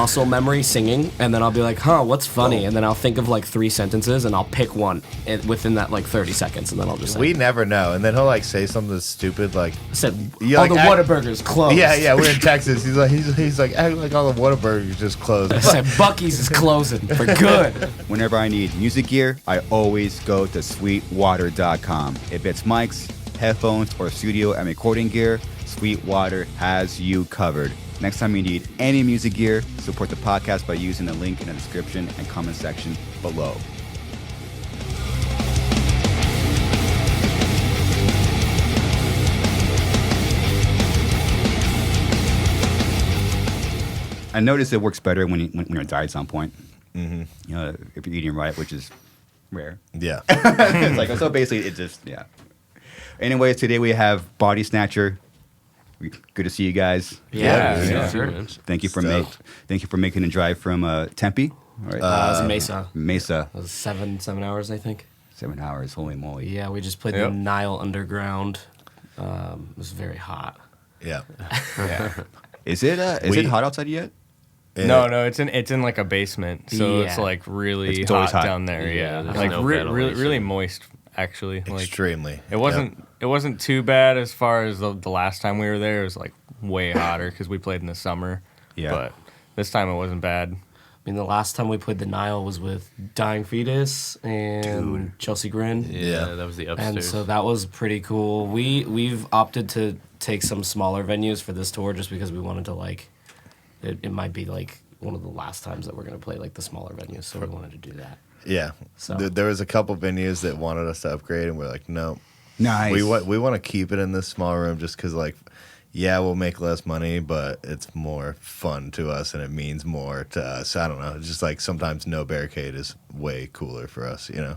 muscle memory singing, and then I'll be like, huh, what's funny? And then I'll think of like 3 sentences, and I'll pick one within that like 30 seconds, and then I'll just We never know. And then he'll like say something stupid like, said, You all like the act- Whataburger's closed. yeah, we're in Texas. He's like, act like all the Whataburgers just closed. I said, Buc-ee's is closing for good. Whenever I need music gear, I always go to sweetwater.com. If it's mics, headphones, or studio and recording gear, Sweetwater has you covered. Next time you need any music gear, support the podcast by using the link in the description and comment section below. I noticed it works better when you're diet on point. Mm-hmm. You know, if you're eating right, which is rare. Yeah. It's like, so basically, it just, yeah. Anyways, today we have Bodysnatcher. Good to see you guys. Yeah. Sure. Thank you for making the drive from Tempe. All right. It was Mesa. Mesa. It was 7 hours, I think. 7 hours. Holy moly. Yeah, we just played the Nile Underground. It was very hot. Yeah. Yeah. Is it hot outside yet? No, it's in like a basement, so it's like really It's hot, hot down there. Yeah, there's like no really moist. Actually, like Extremely. it wasn't too bad as far as the last time we were there. It was like way hotter because we played in the summer. Yeah. But this time it wasn't bad. I mean, the last time we played the Nile was with Dying Fetus and Chelsea Grin. Yeah, that was the upstairs. And so that was pretty cool. We've opted to take some smaller venues for this tour just because we wanted to like, it might be like one of the last times that we're going to play like the smaller venues, so we wanted to do that. Yeah. So. There was a couple venues that wanted us to upgrade, and we're like, no. Nice. We want to keep it in this small room just because, like, yeah, we'll make less money, but it's more fun to us, and it means more to us. I don't know. It's just like sometimes no barricade is way cooler for us, you know?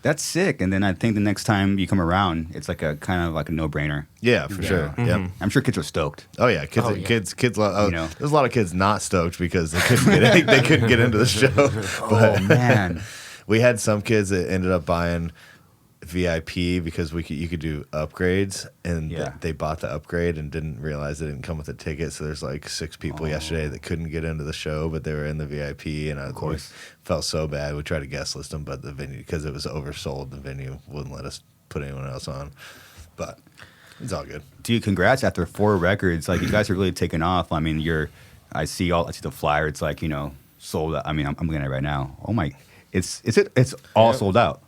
That's sick. And then I think the next time you come around, it's like a kind of like a no-brainer. Yeah, for sure. Mm-hmm. Yeah. I'm sure kids are stoked. Oh yeah, kids. You know. There's a lot of kids not stoked because they couldn't get into the show. But Oh man. we had some kids that ended up buying VIP because you could do upgrades, and they bought the upgrade and didn't realize it didn't come with a ticket. So there's like 6 people yesterday that couldn't get into the show, but they were in the VIP, and I felt so bad. We tried to guest list them, but the venue, because it was oversold, the venue wouldn't let us put anyone else on. But it's all good. Dude, congrats! After 4 records, like you guys are really taking off. I mean, I see the flyer. It's like, you know, sold out. I mean, I'm looking at it right now. Oh my. It's all sold out.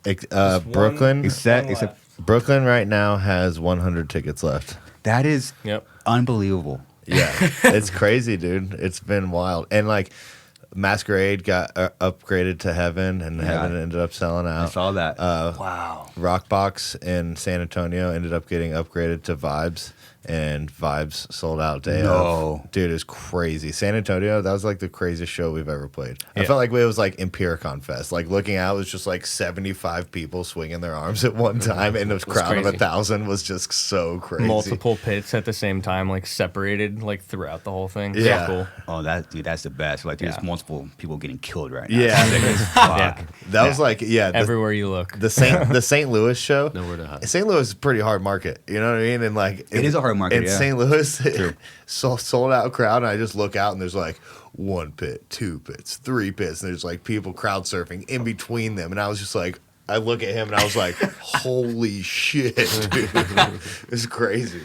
Brooklyn, except Brooklyn right now has 100 tickets left. that is Yep. unbelievable. Yeah, it's crazy, dude. It's been wild. And like Masquerade got upgraded to Heaven, and Heaven ended up selling out. I saw that. Wow. Rockbox in San Antonio ended up getting upgraded to Vibes, and Vibes sold out day No. of. Dude, it's crazy. San Antonio, that was like the craziest show we've ever played. I felt like it was like Empiricon Fest. Like looking out, it was just like 75 people swinging their arms at one time, and a crowd of 1,000 was just so crazy. Multiple pits at the same time, like separated, like throughout the whole thing. Yeah. So cool. Oh, that's the best. Like there's multiple people getting killed right now. Yeah. It's sick as fuck. Yeah. That was like, Everywhere you look. the St. Louis show. Nowhere to hide. St. Louis is a pretty hard market, you know what I mean? And like It is a hard market, In yeah. St. Louis, sold out crowd, and I just look out and there's like 1 pit, 2 pits, 3 pits, and there's like people crowd surfing in between them, and I was just like, I look at him and I was like, holy shit, dude, it's crazy.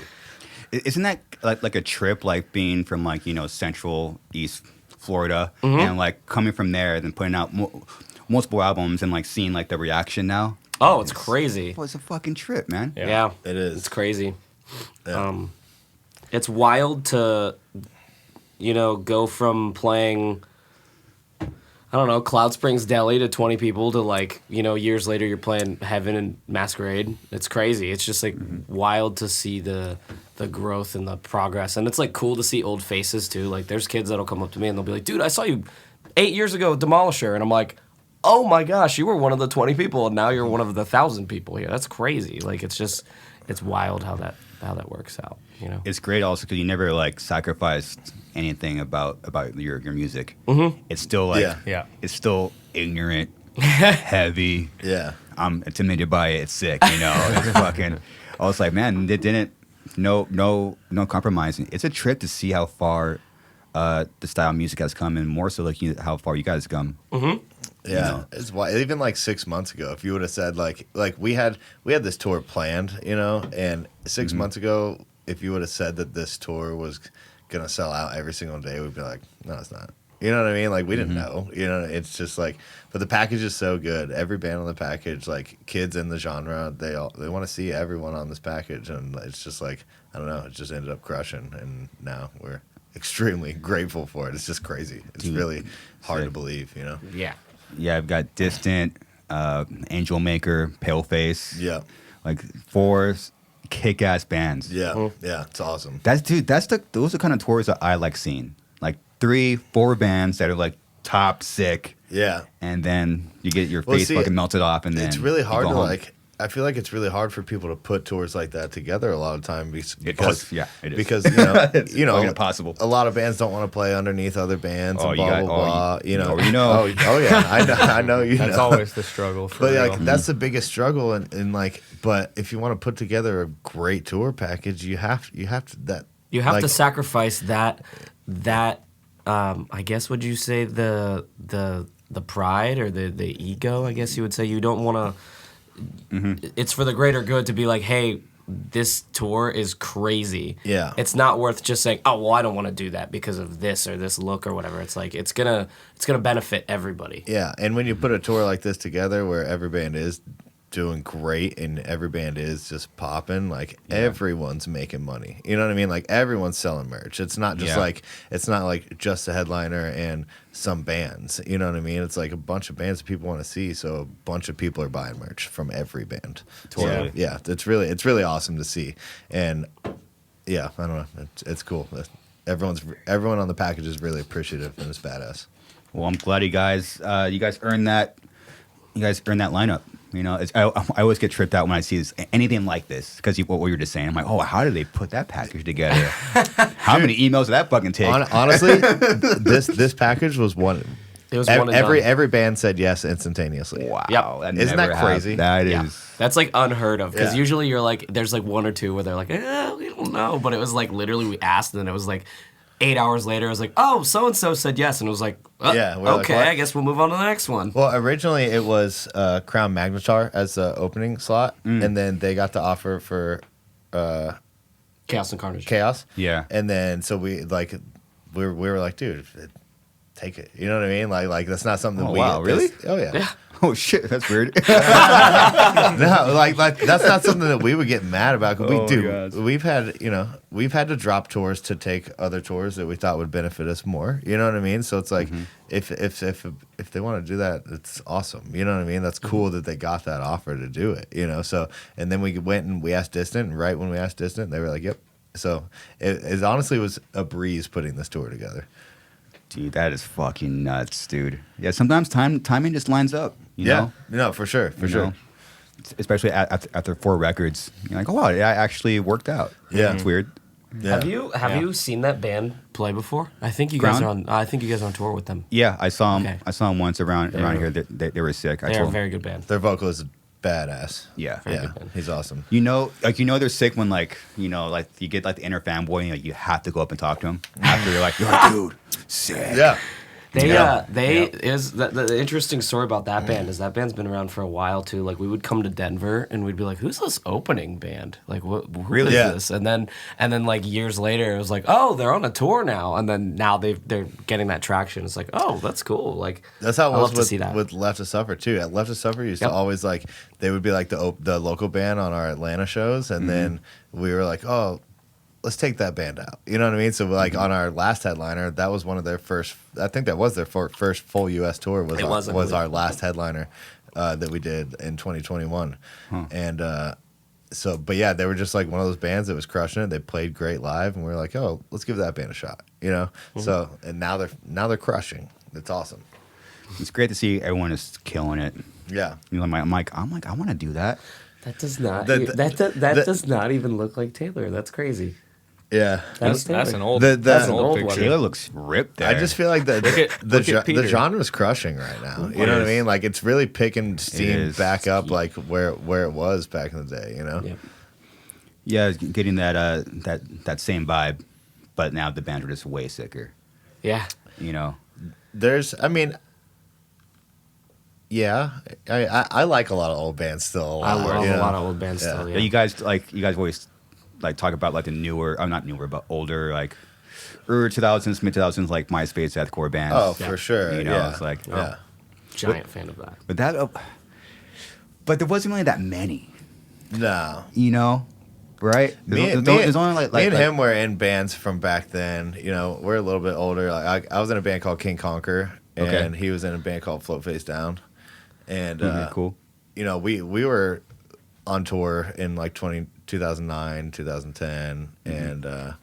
Isn't that like a trip, like being from like, you know, Central East Florida and like coming from there, then putting out multiple albums and like seeing like the reaction now? Oh, it's crazy. Well, it's a fucking trip, man. Yeah. It is. It's crazy. Yeah. It's wild to, you know, go from playing, I don't know, Cloud Springs Deli to 20 people to like, you know, years later you're playing Heaven and Masquerade. It's crazy. It's just like wild to see the growth and the progress. And it's like cool to see old faces too. Like there's kids that'll come up to me and they'll be like, dude, I saw you 8 years ago at Demolisher. And I'm like, oh my gosh, you were one of the 20 people and now you're one of the 1,000 people here. That's crazy. Like it's wild how that works out, you know. It's great also because you never like sacrificed anything about your music. It's still like it's still ignorant, heavy. Yeah. I'm intimidated by it. It's sick, you know. It's fucking. I was like, man, it didn't. No compromising. It's a trip to see how far the style of music has come, and more so like how far you guys come. Mm-hmm. Yeah, it's even like 6 months ago. If you would have said like we had this tour planned, and 6 months ago, if you would have said that this tour was gonna sell out every single day, we'd be like, no, it's not. You know what I mean? Like we didn't know. It's just like, but the package is so good. Every band on the package, like kids in the genre, they want to see everyone on this package, and it's just like I don't know. It just ended up crushing, and now we're extremely grateful for it. It's just crazy. It's really hard to believe. Yeah. Yeah, I've got Distant, Angelmaker, Paleface. Yeah. Like 4 kick-ass bands. Yeah. Yeah. It's awesome. Those are kind of tours that I like seeing. Like 3-4 bands that are like top sick. Yeah. And then you get your face fucking melted off, and then it's really hard you to go home. like. I feel like it's really hard for people to put tours like that together a lot of time because It does. Yeah, it is. Because It's you know fucking impossible. A lot of bands don't want to play underneath other bands and you blah got- blah blah. oh, Oh yeah, I know you That's know. always the struggle. For But real. like that's the biggest struggle, and like, but if you want to put together a great tour package, you have to You have to sacrifice that I guess would you say the pride or the ego, I guess you would say. You don't want to it's for the greater good to be like, hey, this tour is crazy. Yeah. It's not worth just saying, oh well, I don't want to do that because of this or this look or whatever. It's like it's gonna benefit everybody. Yeah, and when you put a tour like this together where every band is doing great and every band is just popping, like everyone's making money. You know what I mean? Like everyone's selling merch. It's not just it's not like just a headliner and some bands. You know what I mean? It's like a bunch of bands that people want to see, so a bunch of people are buying merch from every band. Totally. So, yeah, it's really awesome to see. And yeah, I don't know. It's cool. Everyone on the package is really appreciative and it's badass. Well, I'm glad you guys earned that. You guys earned that lineup. I always get tripped out when I see anything like this because what you were just saying. I'm like, oh, how did they put that package together? How many emails did that fucking take? Honestly, this package was one. It was one and done. Every band said yes instantaneously. Wow, Yep. Isn't that crazy? That Yeah. is. That's like unheard of because Yeah. usually you're like, there's like 1 or 2 where they're like, we don't know, but it was like literally we asked and then it was like 8 hours later, I was like, oh, so and so said yes, and it was like, Yeah, we're like, okay, what? I guess we'll move on to the next one. Well, originally it was Crown Magnetar as the opening slot, and then they got the offer for Chaos and Carnage. Chaos. Yeah. And then so we were like, dude, take it. You know what I mean? Like that's not something that Oh, wow, really? Oh yeah. Yeah. Oh shit, that's weird. No, like that's not something that we would get mad about. 'Cause Oh, my gosh. we've had to drop tours to take other tours that we thought would benefit us more. You know what I mean? So it's like if they want to do that, it's awesome. You know what I mean? That's cool that they got that offer to do it. So and then we went and we asked Distant, and right when we asked Distant, they were like, yep. So it honestly was a breeze putting this tour together. Dude, that is fucking nuts, dude. Yeah, sometimes timing just lines up. You know? No, for sure, for You sure. know? Especially after 4 records, you're like, oh wow, it actually worked out. Yeah. It's weird. Yeah. Have you seen that band play before? I think you guys Crown? are on tour with them. Yeah, I saw them. Okay. I saw them once around here. They were sick. They are a very good band. Their vocal is badass. Yeah. Very Yeah, good band. he's awesome. They're sick when like you get like the inner fanboy and you have to go up and talk to him after you're like dude, sick. Yeah. The interesting story about that band is that band's been around for a while too. Like we would come to Denver and we'd be like, "Who's this opening band? Like, who is Yeah. this?" And then like years later, it was like, "Oh, they're on a tour now." And then now they're getting that traction. It's like, "Oh, that's cool." Like That's how it I was love to see that. with Left to Suffer too. At Left to Suffer used to Yep. always like they would be like the local band on our Atlanta shows, and then we were like, oh, let's take that band out. You know what I mean? So like on our last headliner, that was one of their first. I think that was their first full U.S. tour. It was, I was believe. our last headliner that we did in 2021, and. So, but yeah, they were just like one of those bands that was crushing it. They played great live, and we were like, "Oh, let's give that band a shot," So, and now they're crushing. It's awesome. It's great to see everyone is killing it. Yeah, I'm like, I want to do that. That does not. The- does not even look like Taylor. That's crazy. yeah. That's That's Taylor. an old. The- that's an the- old Taylor picture. Taylor looks ripped there. I just feel like the Look at Peter. genre's crushing right now. You It know what I is. mean? Like it's really picking steam is. back up, like where it was back in the day. Yep. Yeah, getting that same vibe, but now the bands are just way sicker. Yeah. You know, I mean, yeah, I like a lot of old bands still. I love a lot of old bands still. Yeah. you guys always like talk about like the newer, not newer, but older, like early 2000s, mid 2000s, like MySpace deathcore bands. Oh, for sure. You know, it's like Giant fan of that. but there wasn't really that many. No. You know, right? There's only like me and him were in bands from back then. You know, we're a little bit older. Like I was in a band called King Conquer, and he was in a band called Float Face Down. And cool. You know, we were on tour in like 2009, 2010, and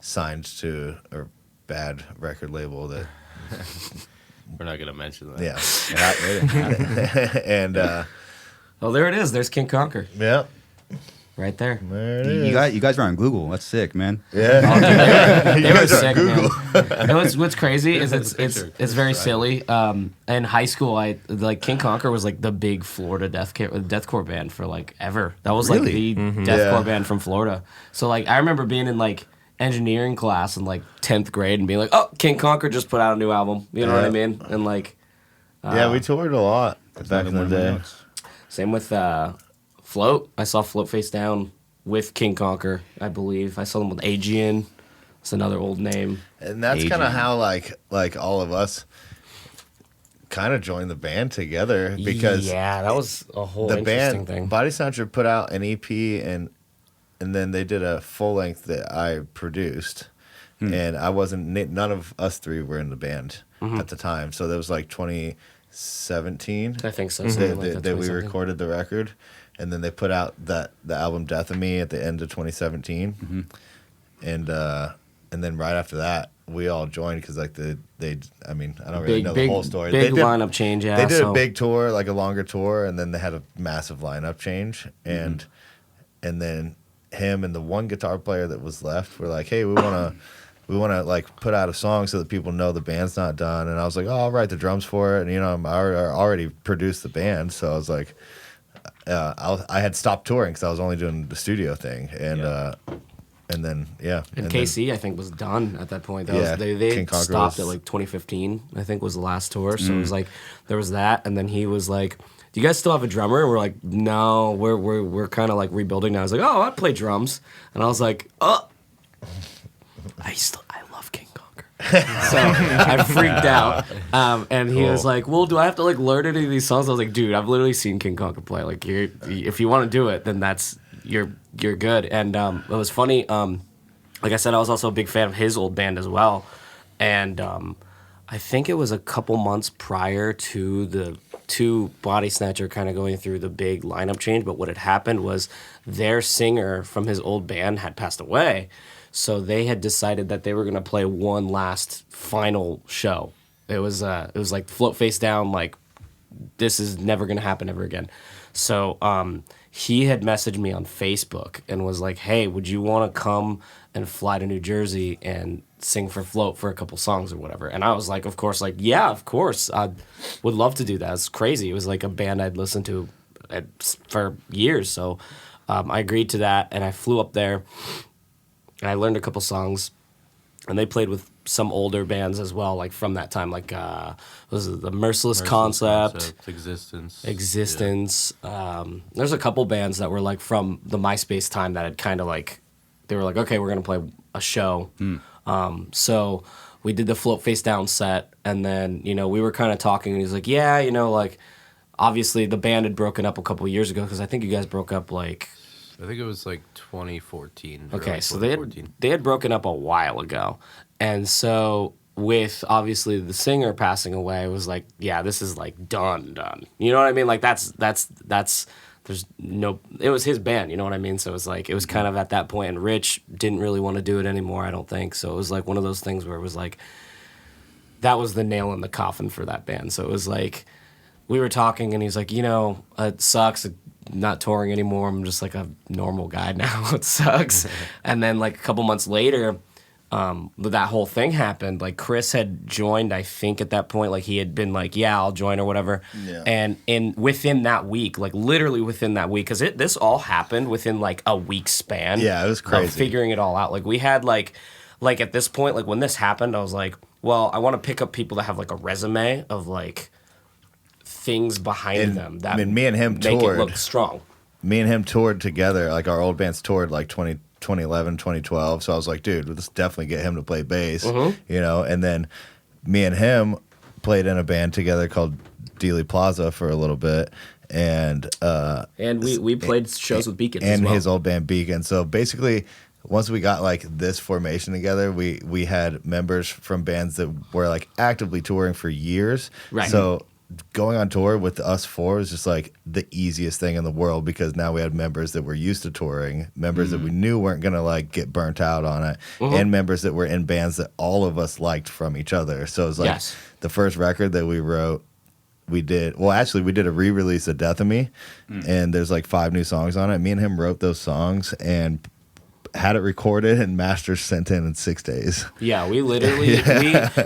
signed to a bad record label that. We're not gonna mention that. Yeah. And Oh, there it is. There's King Conquer. yeah. Right there. There it is. You guys are on Google. That's sick, man. Yeah. They were guys are sick, Google. man. You know what's crazy is There's a picture. it's very silly. In high school, King Conquer was like the big Florida deathcore band for like ever. That was like Really? the deathcore Yeah. band from Florida. So like I remember being in like engineering class in like 10th grade and being like, oh, King Conquer just put out a new album. You know what I mean? And like Yeah, we toured a lot back in the day. same with Float. I saw Float Face Down with King Conquer, I believe. I saw them with Aegean. It's another old name. And that's kind of how like all of us kind of joined the band together because yeah, that was a whole the interesting band thing. Bodysnatcher put out an EP and then they did a full length that I produced. And I wasn't none of us three were in the band at the time. So that was like 2017. I think so. that, something like that, that we 20-something. recorded the record, and then they put out the album Death of Me at the end of 2017, and then right after that we all joined because like I mean I don't really know the whole story. Big They did, lineup change. Yeah, they did so a big tour, like a longer tour, and then they had a massive lineup change, and then him and the one guitar player that was left were like, hey, we want to like put out a song so that people know the band's not done. And I was like, oh, I'll write the drums for it. And, you know, I already produced the band. So I was like, I had stopped touring because I was only doing the studio thing. And then, yeah. and then- KC, I think, was done at that point. That Yeah, was, they King Conquer stopped was- at like 2015, I think, was the last tour. So it was like, there was that. And then he was like, do you guys still have a drummer? And we're like, no, we're kind of like rebuilding now. I was like, oh, I play drums. And I was like, oh. I love King Conquer. So I freaked out. And he was like, well, do I have to like learn any of these songs? I was like, dude, I've literally seen King Conquer play. Like, if you want to do it, then you're good. And it was funny. Like I said, I was also a big fan of his old band as well. And I think it was a couple months prior to the Bodysnatcher kind of going through the big lineup change. But what had happened was their singer from his old band had passed away. So they had decided that they were going to play one last final show. It was like Float Face Down, like this is never going to happen ever again. So he had messaged me on Facebook and was like, hey, would you want to come and fly to New Jersey and sing for Float for a couple songs or whatever? And I was like, of course, like, yeah, of course. I would love to do that. It's crazy. It was like a band I'd listened to for years. So I agreed to that, and I flew up there. And I learned a couple songs, and they played with some older bands as well, like from that time, like was it the Merciless Concept, Existence. There's a couple bands that were like from the MySpace time that had kind of like, they were like, okay, we're gonna play a show. So we did the Float Face Down set, and then we were kind of talking, and he's like, yeah, like obviously the band had broken up a couple years ago because I think you guys broke up like. I think it was like 2014. Okay, so they had broken up a while ago. And so with obviously the singer passing away, it was like, yeah, this is like done. You know what I mean? Like that's there's no, it was his band, you know what I mean? So it was like, it was kind of at that point, and Rich didn't really want to do it anymore, I don't think. So it was like one of those things where it was like, that was the nail in the coffin for that band. So it was like, we were talking and he's like, it sucks not touring anymore. I'm just like a normal guy now. It sucks. And then like a couple months later, that whole thing happened. Like Chris had joined, I think at that point, like he had been like, yeah, I'll join or whatever. Yeah. And within that week, like literally within that week, because this all happened within like a week span. Yeah, it was crazy. Of figuring it all out. Like we had like at this point, like when this happened, I was like, well, I want to pick up people that have like a resume of like things behind them that me and him make toured. it look strong. Me and him toured together. Like our old bands toured like 2011, 2012. So I was like, dude, let's definitely get him to play bass, you know. And then me and him played in a band together called Dealey Plaza for a little bit, and we played shows with Beacon and as well. his old band Beacon. So basically, once we got like this formation together, we had members from bands that were like actively touring for years. Right. So going on tour with us four is just like the easiest thing in the world, because now we had members that were used to touring, members that we knew weren't gonna like get burnt out on it, and members that were in bands that all of us liked from each other. So it's like the first record that we wrote, we did a re-release of Death of Me, and there's like 5 new songs on it. Me and him wrote those songs and had it recorded and masters sent in 6 days. Yeah, we literally,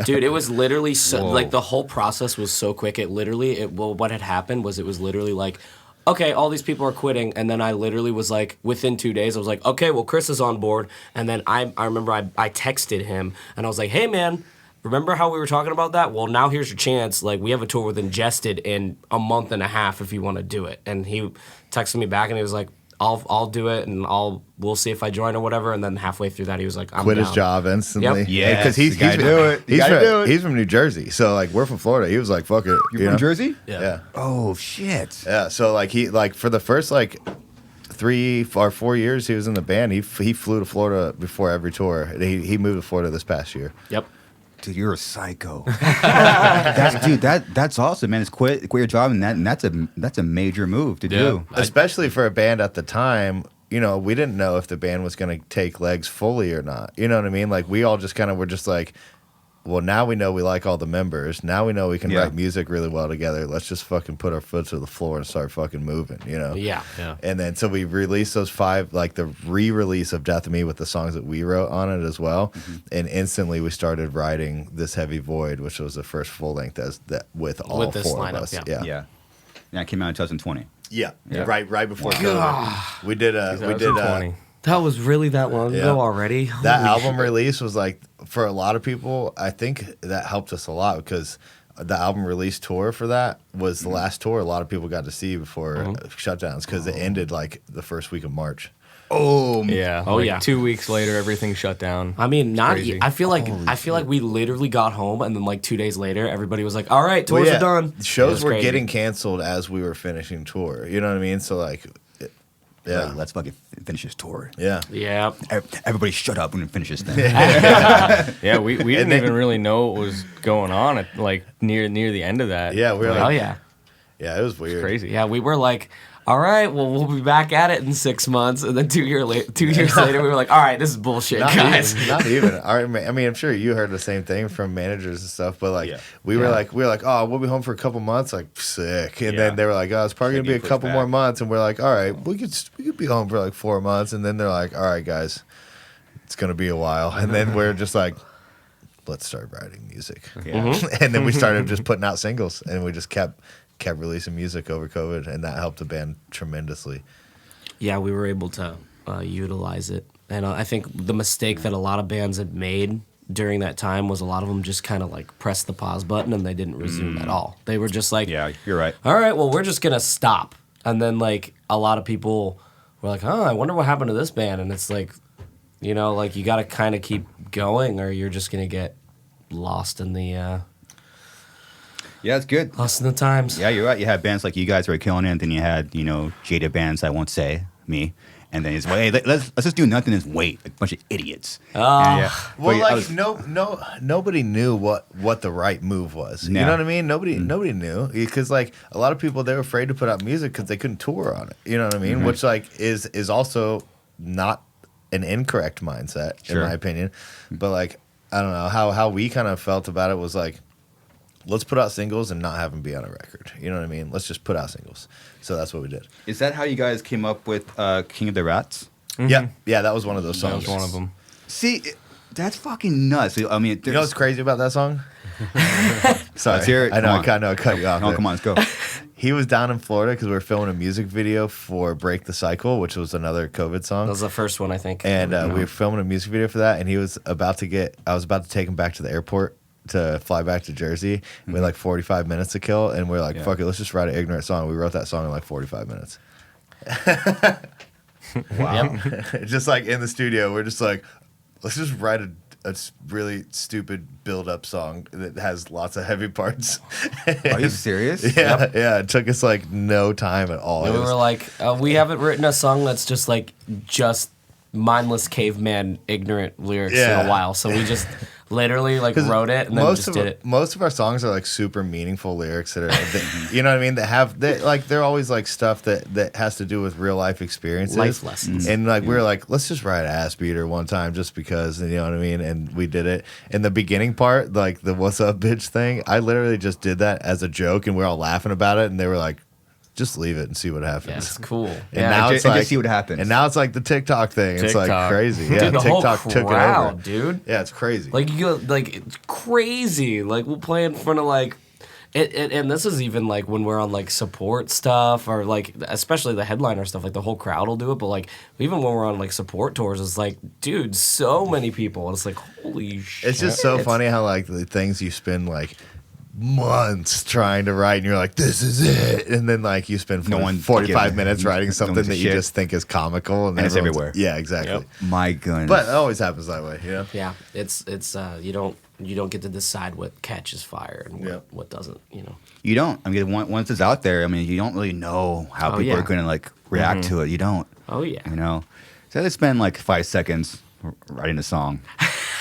dude, it was literally so, like the whole process was so quick. What had happened was it was literally like, okay, all these people are quitting, and then I literally was like, within 2 days, I was like, okay, well, Chris is on board, and then I remember I texted him, and I was like, hey, man, remember how we were talking about that? Well, now here's your chance. Like, we have a tour with Ingested in a month and a half if you want to do it. And he texted me back, and he was like, I'll do it, and we'll see if I join or whatever. And then halfway through that, he was like, I'm quit down. his job instantly. Yep. Yeah, because he's from New Jersey, so like we're from Florida. He was like, fuck it. You're from Jersey? Yeah. Oh shit. Yeah. So like he like for the first like 3 or 4 years he was in the band, he flew to Florida before every tour. He moved to Florida this past year. Yep. Dude, you're a psycho. That's awesome, man. It's quit your job, and that's a major move to do. Especially for a band at the time. You know, we didn't know if the band was going to take legs fully or not. You know what I mean? Like, we all just kind of were just like, well, now we know we like all the members. Now we know we can write music really well together. Let's just fucking put our foot to the floor and start fucking moving, you know? Yeah. And then, so we released those 5, like the re-release of Death of Me with the songs that we wrote on it as well. And instantly we started writing This Heavy Void, which was the first full length with all this 4 lineup, of us. Yeah, it came out in 2020. Yeah. Right before COVID. We did 2020. That was really that long ago already. That album release was like, for a lot of people, I think that helped us a lot, because the album release tour for that was the last tour a lot of people got to see before shutdowns, because it ended like the first week of March. Yeah. Oh, like yeah. 2 weeks later, everything shut down. I mean, Crazy. I feel like we literally got home, and then like 2 days later, everybody was like, "All right, tours are done." Shows were getting canceled as we were finishing tour. You know what I mean? So like, Like, let's fucking finish this tour. Yeah. Yeah. Everybody shut up and finish this thing. Yeah, we didn't even really know what was going on at like near the end of that. Yeah, we were Oh like, yeah. yeah, it was weird. Crazy. Yeah, we were like, all right, well, we'll be back at it in 6 months, and then 2 years later, we were like, all right, this is bullshit, guys. Not even. I mean, I'm sure you heard the same thing from managers and stuff, but like, we were like, oh, we'll be home for a couple months, like sick, and then they were like, oh, it's probably gonna be a couple more months, and we're like, all right, we could be home for like 4 months, and then they're like, all right, guys, it's gonna be a while, and then we're just like, let's start writing music, and then we started just putting out singles, and we just kept releasing music over COVID, and that helped the band tremendously. Yeah, we were able to utilize it. And I think the mistake that a lot of bands had made during that time was a lot of them just kind of like pressed the pause button and they didn't resume at all. They were just like, Yeah, you're right. all right, well, we're just going to stop. And then like a lot of people were like, oh, I wonder what happened to this band. And it's like, you know, like you got to kind of keep going or you're just going to get lost in the... Yeah, it's good. lost in the times. Yeah, you're right. You had bands like you guys were killing it, and then you had, jaded bands, I won't say, me. And then it's, well, hey, let's just do nothing and wait, like a bunch of idiots. Well, like nobody knew what the right move was. No. You know what I mean? Nobody knew, because like a lot of people, they were afraid to put out music because they couldn't tour on it. You know what I mean? Which like is also not an incorrect mindset in my opinion. But like I don't know how we kind of felt about it was like, let's put out singles and not have them be on a record. You know what I mean? Let's just put out singles. So that's what we did. Is that how you guys came up with King of the Rats? Yeah, that was one of those That songs. was one of them. See, that's fucking nuts. I mean, You know what's crazy about that song? Sorry, Let's hear it. I know Come on. I cut you off. No, there. come on, let's go. He was down in Florida because we were filming a music video for "Break the Cycle," which was another COVID song. That was the first one, I think. And we were filming a music video for that, and I was about to take him back to the airport to fly back to Jersey. We had like 45 minutes to kill, and we're like, fuck it, let's just write an ignorant song. We wrote that song in like 45 minutes. Wow. Just like in the studio, we're just like, let's just write a really stupid build-up song that has lots of heavy parts. Are you serious? Yeah, yeah. It took us like no time at all. And we were like, we haven't written a song that's just like mindless caveman ignorant lyrics in a while, so we just literally like wrote it and then just did it. Most of our songs are like super meaningful lyrics that are, you know what I mean? That have they're always like stuff that has to do with real life experiences, life lessons. And like we were like, let's just write Ass Beater one time just because, you know what I mean? And we did it. In the beginning part, like the "What's up, bitch" thing, I literally just did that as a joke, and we we're all laughing about it, and they were like, just leave it and see what happens. Yeah, it's cool. And now it's like, just see what happens. And now it's like the TikTok thing. It's like TikTok. crazy. Yeah, Dude, the TikTok whole took it crowd, over. dude. Yeah, it's crazy. Like you go, like it's crazy. Like we'll play in front of like, and this is even like when we're on like support stuff or like especially the headliner stuff. Like the whole crowd will do it, but like even when we're on like support tours, it's like, dude, so many people. And it's like, holy shit. It's just so funny how like the things you spend like months trying to write, and you're like, this is it, and then like you spend 45 minutes writing something that you just think is comical, and it's everywhere. Yeah, exactly. Yep. My goodness. But it always happens that way, you know. Yeah, it's you don't get to decide what catches fire and what doesn't, you know. You don't. I mean, once it's out there, I mean, you don't really know how people are going to like react to it. You don't. Oh yeah. You know, so they spend like 5 seconds writing a song.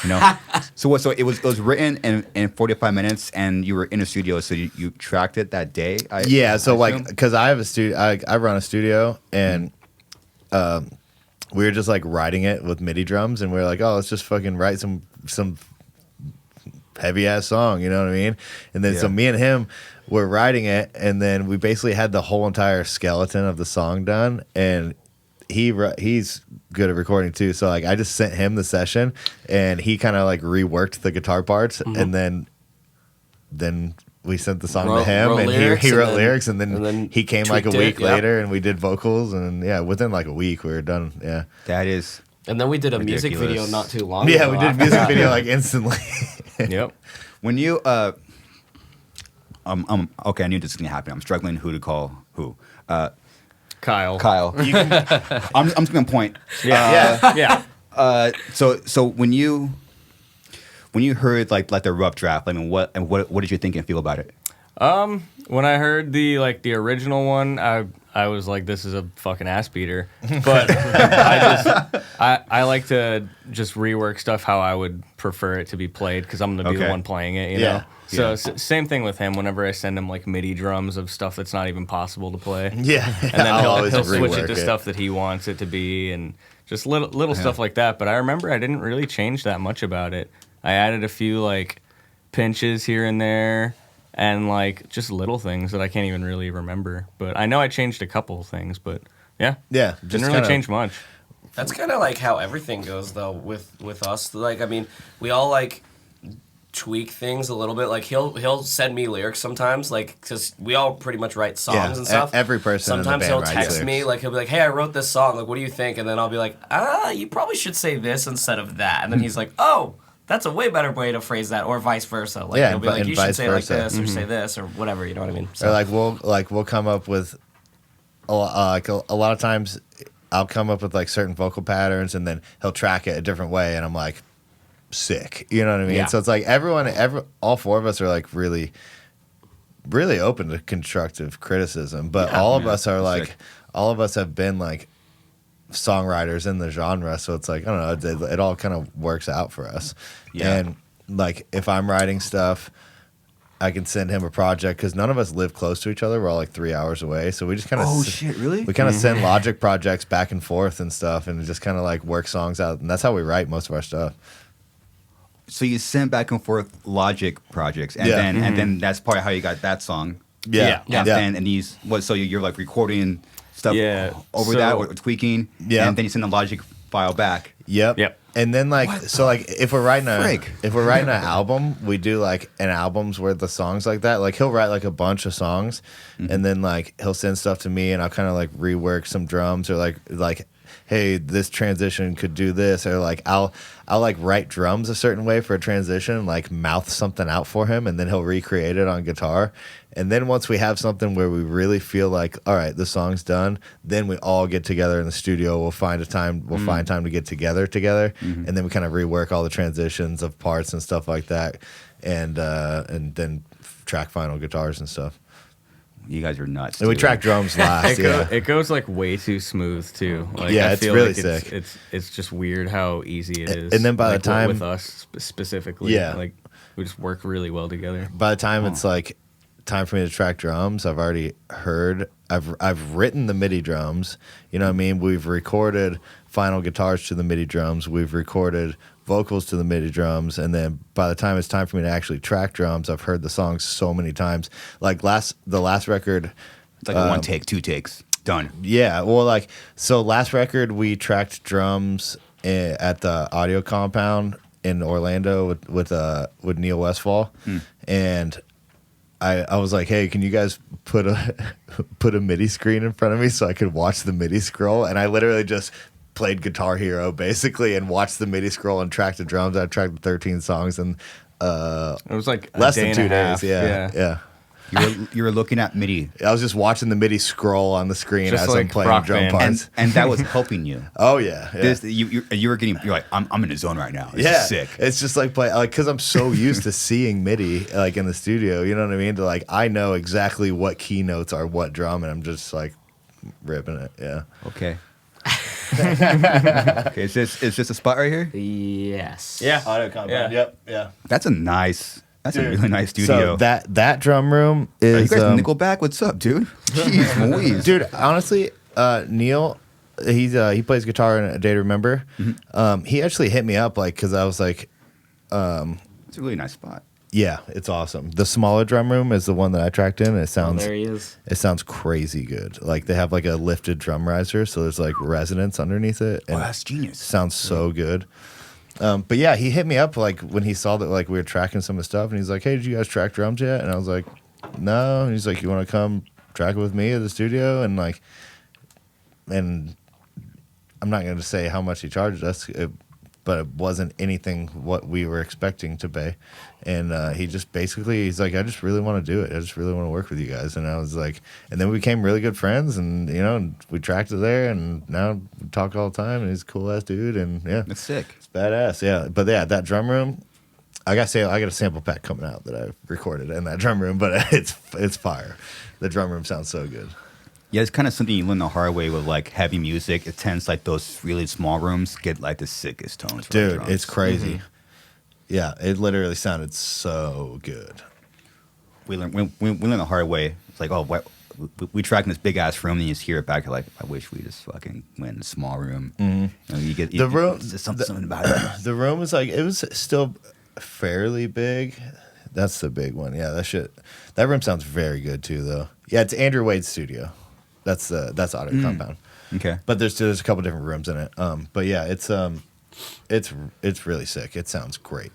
You know, so it was written in 45 minutes, and you were in a studio, so you tracked it that day. So like, because I have a studio, I run a studio, and we were just like writing it with MIDI drums, and we were like, oh, let's just fucking write some heavy ass song, you know what I mean? And then so me and him were writing it, and then we basically had the whole entire skeleton of the song done, and he's good at recording too, so like I just sent him the session, and he kind of like reworked the guitar parts, and then we sent the song to him, and he wrote lyrics, and then he came like a week later, and we did vocals, and within like a week we were done. Yeah, that is. And then we did a ridiculous. music video not too long ago. Yeah, we did a music video like instantly. Yep. When you okay, I knew this was gonna happen. I'm struggling who to call who. Kyle. I'm just gonna point. Yeah. So when you heard like the rough draft, I mean, what did you think and feel about it? When I heard the original one, I was like, this is a fucking ass beater. But I like to just rework stuff how I would prefer it to be played, because I'm gonna be the one playing it, you know. So same thing with him. Whenever I send him like MIDI drums of stuff that's not even possible to play, and then he'll switch it to stuff that he wants it to be, and just little stuff like that. But I remember I didn't really change that much about it. I added a few like pinches here and there, and like just little things that I can't even really remember. But I know I changed a couple of things, but didn't really change much. That's kind of like how everything goes though with us. Like, I mean, we all like tweak things a little bit. Like he'll send me lyrics sometimes, like, because we all pretty much write songs and stuff. Every person sometimes in the band he'll text me, like he'll be like, hey, I wrote this song, like what do you think? And then I'll be like, you probably should say this instead of that. And then he's like, oh, that's a way better way to phrase that, or vice versa. Like he'll be like, you should say like this or say this or whatever, you know what I mean? So. Or we'll come up with a lot of times I'll come up with like certain vocal patterns, and then he'll track it a different way, and I'm like, sick, you know what I mean? So it's like all four of us are like really open to constructive criticism, but all of us are like sick. All of us have been like songwriters in the genre, so it's like, I don't know, it all kind of works out for us. And like if I'm writing stuff, I can send him a project, because none of us live close to each other. We're all like 3 hours away, so we just kind of shit, really? We kind of send Logic projects back and forth and stuff, and just kind of like work songs out, and that's how we write most of our stuff. So you sent back and forth Logic projects, and then that's probably how you got that song. So you're like recording stuff over that, or tweaking, and then you send the Logic file back. Yep. And then like if we're writing an album, we do like an album's worth of songs like that. Like he'll write like a bunch of songs, and then like he'll send stuff to me, and I'll kind of like rework some drums, or like hey, this transition could do this, or like I'll like write drums a certain way for a transition, like mouth something out for him, and then he'll recreate it on guitar. And then once we have something where we really feel like, all right, the song's done, then we all get together in the studio. We'll find time to get together, and then we kind of rework all the transitions of parts and stuff like that, and then track final guitars and stuff. You guys are nuts. And we track drums last. It goes like way too smooth too. Like, yeah, I feel it's really like sick. It's just weird how easy it is. And then by the like, time with us specifically, like we just work really well together. By the time it's like time for me to track drums, I've written the MIDI drums. You know what I mean? We've recorded final guitars to the MIDI drums. We've recorded vocals to the MIDI drums, and then by the time it's time for me to actually track drums, I've heard the songs so many times. Like the last record, it's like 1 take, 2 takes, done. Yeah, well, like so last record we tracked drums at the Audio Compound in Orlando with Neil Westfall, and I was like, hey, can you guys put a MIDI screen in front of me so I could watch the MIDI scroll? And I literally just played Guitar Hero basically and watched the MIDI scroll and tracked the drums. I tracked 13 songs in it was like less than 2 days. Yeah. You were looking at MIDI. I was just watching the MIDI scroll on the screen just as like I'm playing drum parts. And that was helping you. Oh yeah. You're like, I'm in the zone right now. This is sick. It's just like because I'm so used to seeing MIDI like in the studio. You know what I mean? To like I know exactly what keynotes are what drum, and I'm just like ripping it. Yeah. Okay. Okay. Is this a spot right here? Yes. Yeah. Audio Compound. Yep. Yeah. That's a really nice studio. So that drum room is. Are you guys Nickelback? What's up, dude? Jeez Louise. Dude, honestly, Neil, he plays guitar in A Day to Remember. He actually hit me up because I was like, it's a really nice spot. Yeah, it's awesome. The smaller drum room is the one that I tracked in. It sounds there he is. It sounds crazy good. Like they have like a lifted drum riser, so there's like resonance underneath it. And that's genius. It sounds so good. But yeah, he hit me up like when he saw that like we were tracking some of the stuff, and he's like, "Hey, did you guys track drums yet?" And I was like, "No." And he's like, "You want to come track it with me at the studio?" And I'm not going to say how much he charged us, but it wasn't anything what we were expecting to pay. And he just basically, he's like, "I just really want to do it. I just really want to work with you guys." And I was like, and then we became really good friends, and we tracked it there, and now we talk all the time, and he's a cool ass dude, and yeah, that's sick. It's badass, yeah. But yeah, that drum room, I got a sample pack coming out that I recorded in that drum room, but it's fire. The drum room sounds so good. Yeah, it's kind of something you learn the hard way with like heavy music. It tends like those really small rooms get like the sickest tones. Dude, it's crazy. Yeah, it literally sounded so good. We learned the hard way. It's like, we track in this big ass room, and you just hear it back. You're like, I wish we just fucking went in a small room. You get the room. Something about it. The room was like, it was still fairly big. That's the big one. Yeah, that room sounds very good too, though. Yeah, it's Andrew Wade's studio. That's Audio Compound. Okay, but there's a couple different rooms in it. But yeah, it's really sick. It sounds great.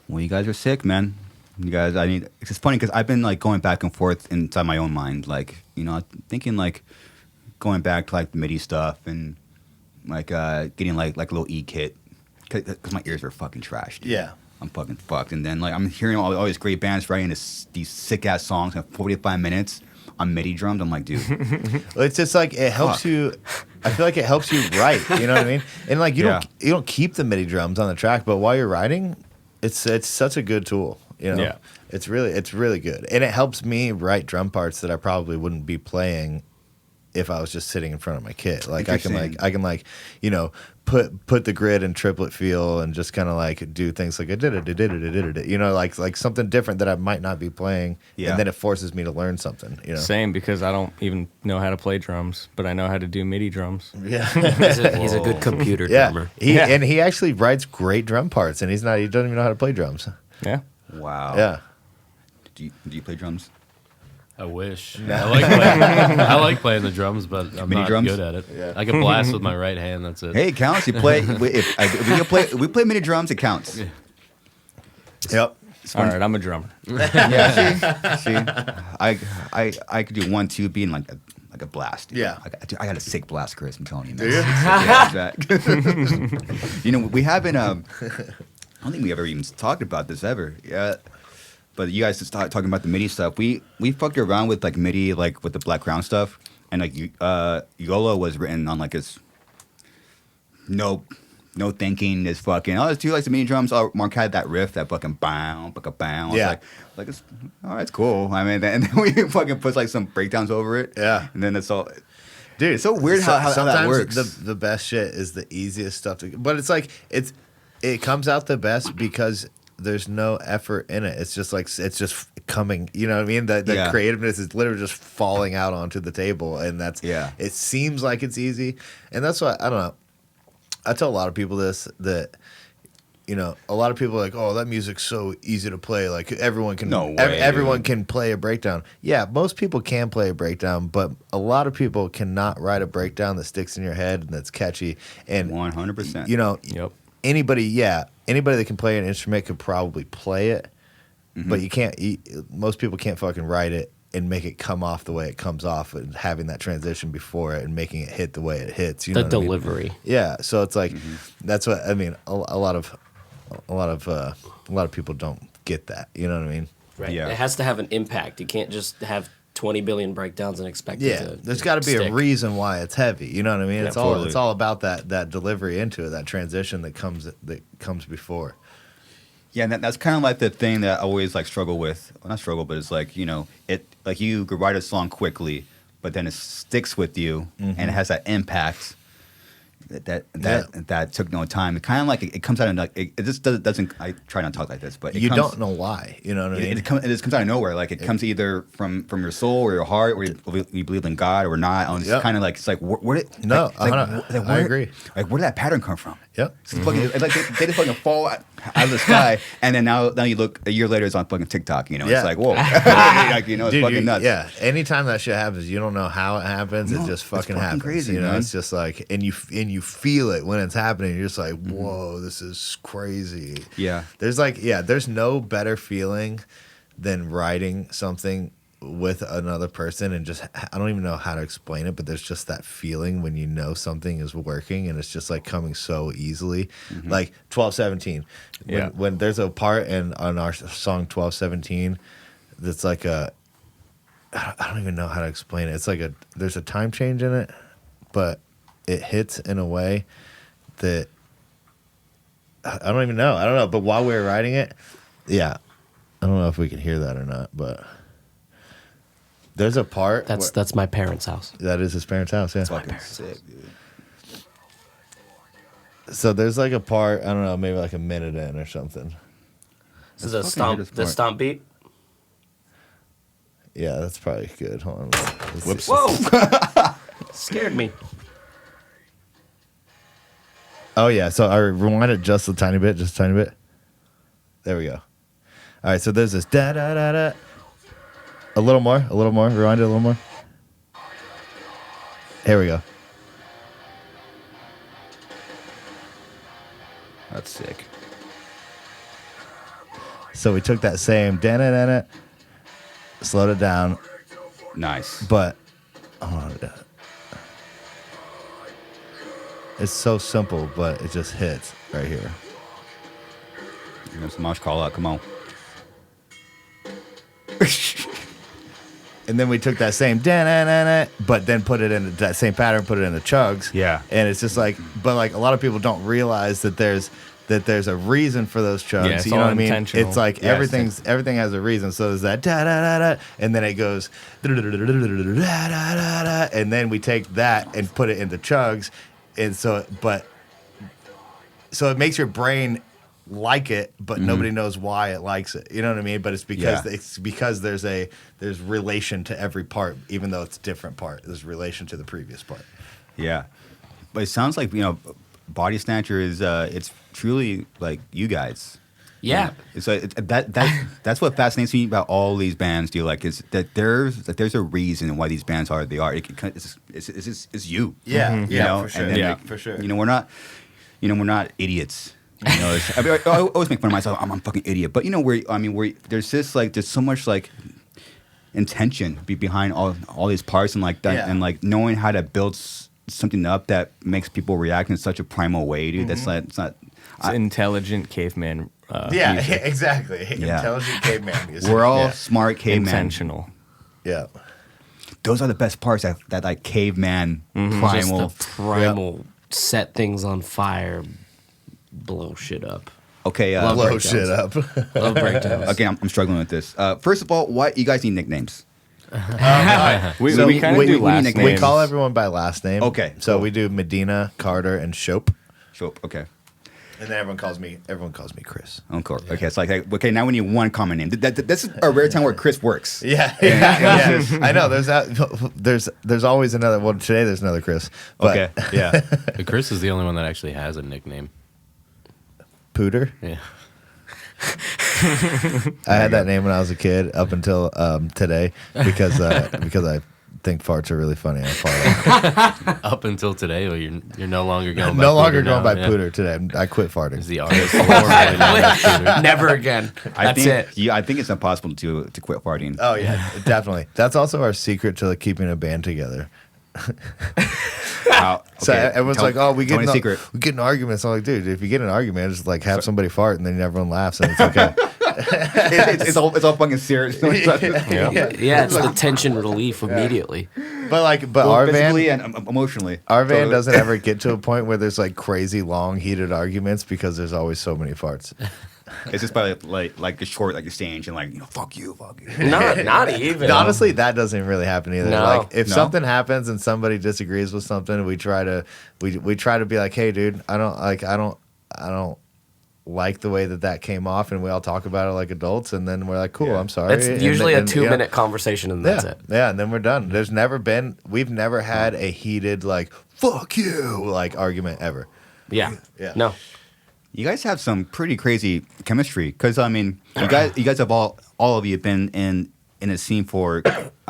Well, you guys are sick, man. You guys, it's just funny because I've been like going back and forth inside my own mind, like thinking like going back to like the MIDI stuff and like getting like a little E kit because my ears are fucking trashed. Dude. Yeah, I'm fucking fucked. And then like I'm hearing all these great bands writing these sick ass songs in 45 minutes on MIDI drums. I'm like, dude. Well, it's just like it helps you. I feel like it helps you write. You know what I mean? And like you don't keep the MIDI drums on the track, but while you're writing, it's such a good tool. Yeah, it's really good, and it helps me write drum parts that I probably wouldn't be playing if I was just sitting in front of my kit. Like I can put the grid in triplet feel and just kind of like do things like like something different that I might not be playing, and then it forces me to learn something. Same, because I don't even know how to play drums, but I know how to do MIDI drums. Yeah, he's a good computer drummer. And he actually writes great drum parts, and he doesn't even know how to play drums. Yeah. Wow. Yeah. Do you play drums? I wish. I like playing the drums, but I'm MIDI not drums? good at it. Yeah. I can blast with my right hand. That's it. Hey, it counts. You play. If we play MIDI drums, it counts. Yeah. Yep. All right, I'm a drummer. Yeah. See, I could do 1, 2 being like like a blast. Yeah. I got a sick blast, Chris. I'm telling you. Do you? You know, we haven't. I don't think we ever even talked about this ever. Yeah. But you guys just started talking about the MIDI stuff. We fucked around with like MIDI, like with the Black Crown stuff, and like YOLO was written on like this. No thinking. This fucking. Oh, let's do like the MIDI drums. Oh, Mark had that riff, that fucking bow, bow. Yeah. Like it's all right, it's cool. I mean, and then we fucking put like some breakdowns over it. Yeah. And then it's all. Dude, it's so weird how that works. The best shit is the easiest stuff to, but it's like it comes out the best because there's no effort in it. It's just like it's just coming. You know what I mean? The creativeness is literally just falling out onto the table, and that's It seems like it's easy, and that's why I don't know. I tell a lot of people this that. You know, a lot of people are like, oh, that music's so easy to play. Like everyone can, everyone can play a breakdown. Yeah, most people can play a breakdown, but a lot of people cannot write a breakdown that sticks in your head and that's catchy. And 100%. You know, anybody that can play an instrument could probably play it, but you can't. Most people can't fucking write it and make it come off the way it comes off, and having that transition before it and making it hit the way it hits. You know the delivery. I mean? Yeah, so it's like that's what I mean. A lot of people don't get that. You know what I mean? Right. Yeah. It has to have an impact. You can't just have 20 billion breakdowns and expect it to. There's got to be a reason why it's heavy. You know what I mean? Yeah, it's all about that delivery into it, that transition that comes before. Yeah, and that's kind of like the thing that I always like struggle with. Well, not struggle, but it's like, you know, it like you could write a song quickly, but then it sticks with you and it has that impact. That took no time. It kind of like it comes out of like it just doesn't. I try not to talk like this, but you don't know why. You know what I mean? It just comes out of nowhere. Like it comes either from your soul or your heart, or you believe in God or not. And it's kind of like it's like where did I agree. Like where did that pattern come from? Yep. It's fucking, it's like they just fucking fall out of the sky, and then now you look a year later, it's on fucking TikTok. You know, it's like whoa, like, you know, it's Dude, fucking nuts. Yeah. Anytime that shit happens, you don't know how it happens. It just fucking happens. Crazy, you know, man. it's just like, and you feel it when it's happening. You're just like, whoa, this is crazy. Yeah. There's no better feeling than writing something with another person, and just I don't even know how to explain it, but there's just that feeling when you know something is working and it's just like coming so easily. Like 1217, when there's a part on our song 1217 that's like I don't even know how to explain it. It's like there's a time change in it, but it hits in a way that I don't even know. I don't know. But while we were writing it, I don't know if we can hear that or not, but there's a part. That's my parents' house. That is his parents' house, yeah. Fucking sick, dude. So there's like a part, I don't know, maybe like a minute in or something. This is a stomp beat. Yeah, that's probably good. Hold on. Let's Whoa! Scared me. Oh, yeah. So I rewind it just a tiny bit. There we go. All right. So there's this da-da-da-da. A little more. Rewind it a little more. Here we go. That's sick. So we took that same da-da-da-da, slowed it down. Nice. But it's so simple, but it just hits right here. You know, some mosh call out. Come on. And then we took that same da-na-na-na, but then put it in that same pattern, put it in the chugs. Yeah. And it's just like, but like a lot of people don't realize that there's a reason for those chugs. Yeah, it's you know all what I mean? intentional. It's like everything has a reason. So there's that da-da-da-da, and then it goes da-da-da-da, and then we take that and put it into chugs. And so it makes your brain like it, but nobody knows why it likes it. You know what I mean? But it's because there's relation to every part, even though it's a different part. There's relation to the previous part. Yeah. But it sounds like, you know, Bodysnatcher is it's truly like you guys. Yeah. So that's what fascinates me about all these bands. Do you like is that there's a reason why these bands are they are. It's you. Yeah. You know? For sure. And then, for sure. You know, we're not idiots. You know, I always make fun of myself. I'm a fucking idiot. But you know, there's so much like. intention behind all these parts and like that, and like knowing how to build something up that makes people react in such a primal way, dude. That's like it's not. It's intelligent caveman. Yeah, exactly. Intelligent caveman music. We're all smart caveman. Intentional. Yeah. Those are the best parts. That like caveman primal. Just the primal set things on fire, blow shit up. Okay. Blow shit up. Love breakdowns. Again, I'm struggling with this. First of all, what you guys need nicknames? We kind of do last names. We call everyone by last name. Okay, So cool. we do Medina, Carter, and Shope. Shope. Okay. And then everyone calls me Chris. Encore. Okay, it's like okay. Now we need one common name. This is a rare time where Chris works. Yeah. I know. There's always another. Well, today there's another Chris. But Okay. Yeah. But Chris is the only one that actually has a nickname. Pooter. Yeah. I had that name when I was a kid up until today because I think farts are really funny. I fart. Up until today, well, you're no longer going. No by longer Pooter going now, by yeah. Pooter today. I quit farting. Is the artist formerly known as Pooter. Never again. That's it. Yeah, I think it's impossible to quit farting. Oh yeah, definitely. That's also our secret to like, keeping a band together. Wow. So Okay, everyone's tell- like, "Oh, we tell get me a secret. we get in arguments." I'm like, "Dude, if you get in an argument, just like have somebody fart, and then everyone laughs, and it's okay." it's all fucking serious. Yeah, it's the tension relief immediately. But our physically van, and emotionally. our van Totally. doesn't ever get to a point where there's like crazy long heated arguments because there's always so many farts. It's just by like a short like exchange and like fuck you. Not even. Honestly, that doesn't really happen either. No. Like if No? something happens and somebody disagrees with something, we try to be like, "Hey, dude, I don't like the way that came off," and we all talk about it like adults, and then we're like, "Cool, Yeah. I'm sorry." It's And usually then- a 2-minute conversation and that's it. Yeah, and then we're done. We've never had a heated like "fuck you" like argument ever. Yeah. Yeah. No. You guys have some pretty crazy chemistry because I mean you guys have all of you been in a scene for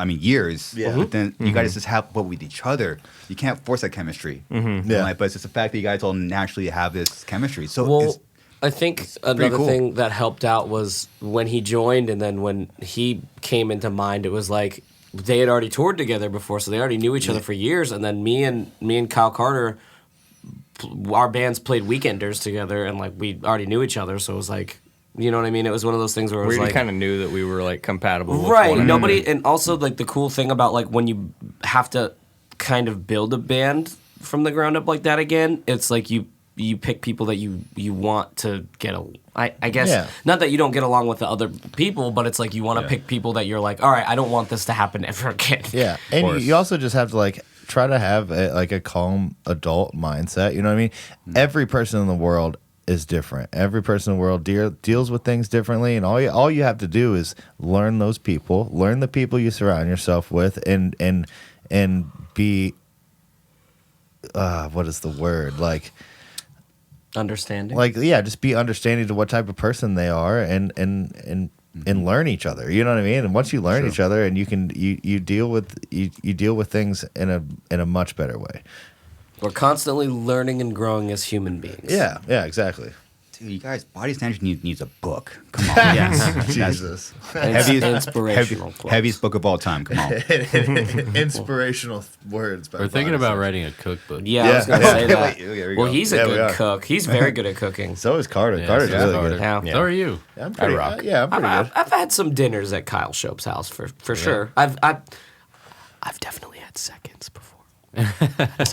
years. Yeah. But then you guys just have but with each other. You can't force that chemistry. Yeah. Like, but it's just the fact that you guys all naturally have this chemistry. So Well, I think another cool. thing that helped out was when he joined and then when he came into mind, it was like they had already toured together before, so they already knew each other for years. And then me and Kyle Carter, our bands played Weekenders together, and like we already knew each other, so it was like, you know what I mean? It was one of those things where it was We like kind of knew that we were like compatible. With right. one another. Nobody, and also like the cool thing about like when you have to kind of build a band from the ground up like that again, it's like you pick people that you want to get I guess Yeah. not that you don't get along with the other people, but it's like you want to pick people that you're like, all right, I don't want this to happen ever again. Yeah, and you also just have to like try to have a calm adult mindset. You know what I mean? Every person in the world is different. Every person in the world deals with things differently, and all you have to do is learn those people, learn the people you surround yourself with, and be what is the word like. Understanding. Just be understanding to what type of person they are, and learn each other. You know what I mean? And once you learn each other, and you deal with things in a much better way. We're constantly learning and growing as human beings. Yeah, exactly. dude, you guys, Bodysnatcher needs a book. Come on. Yes. Jesus. Inspirational quotes. Heaviest book of all time. Come on. Inspirational words. By We're thinking Bodysnatcher. about writing a cookbook. Yeah, I was going to say that. There we Well, go. he's a Yeah, we good are. cook. He's very good at cooking. So is Carter. Yeah, Carter's so is really Carter. good. Yeah. So are you. I'm pretty, rock. yeah, I'm pretty good. I've had some dinners at Kyle Shope's house for sure. I've definitely had seconds before.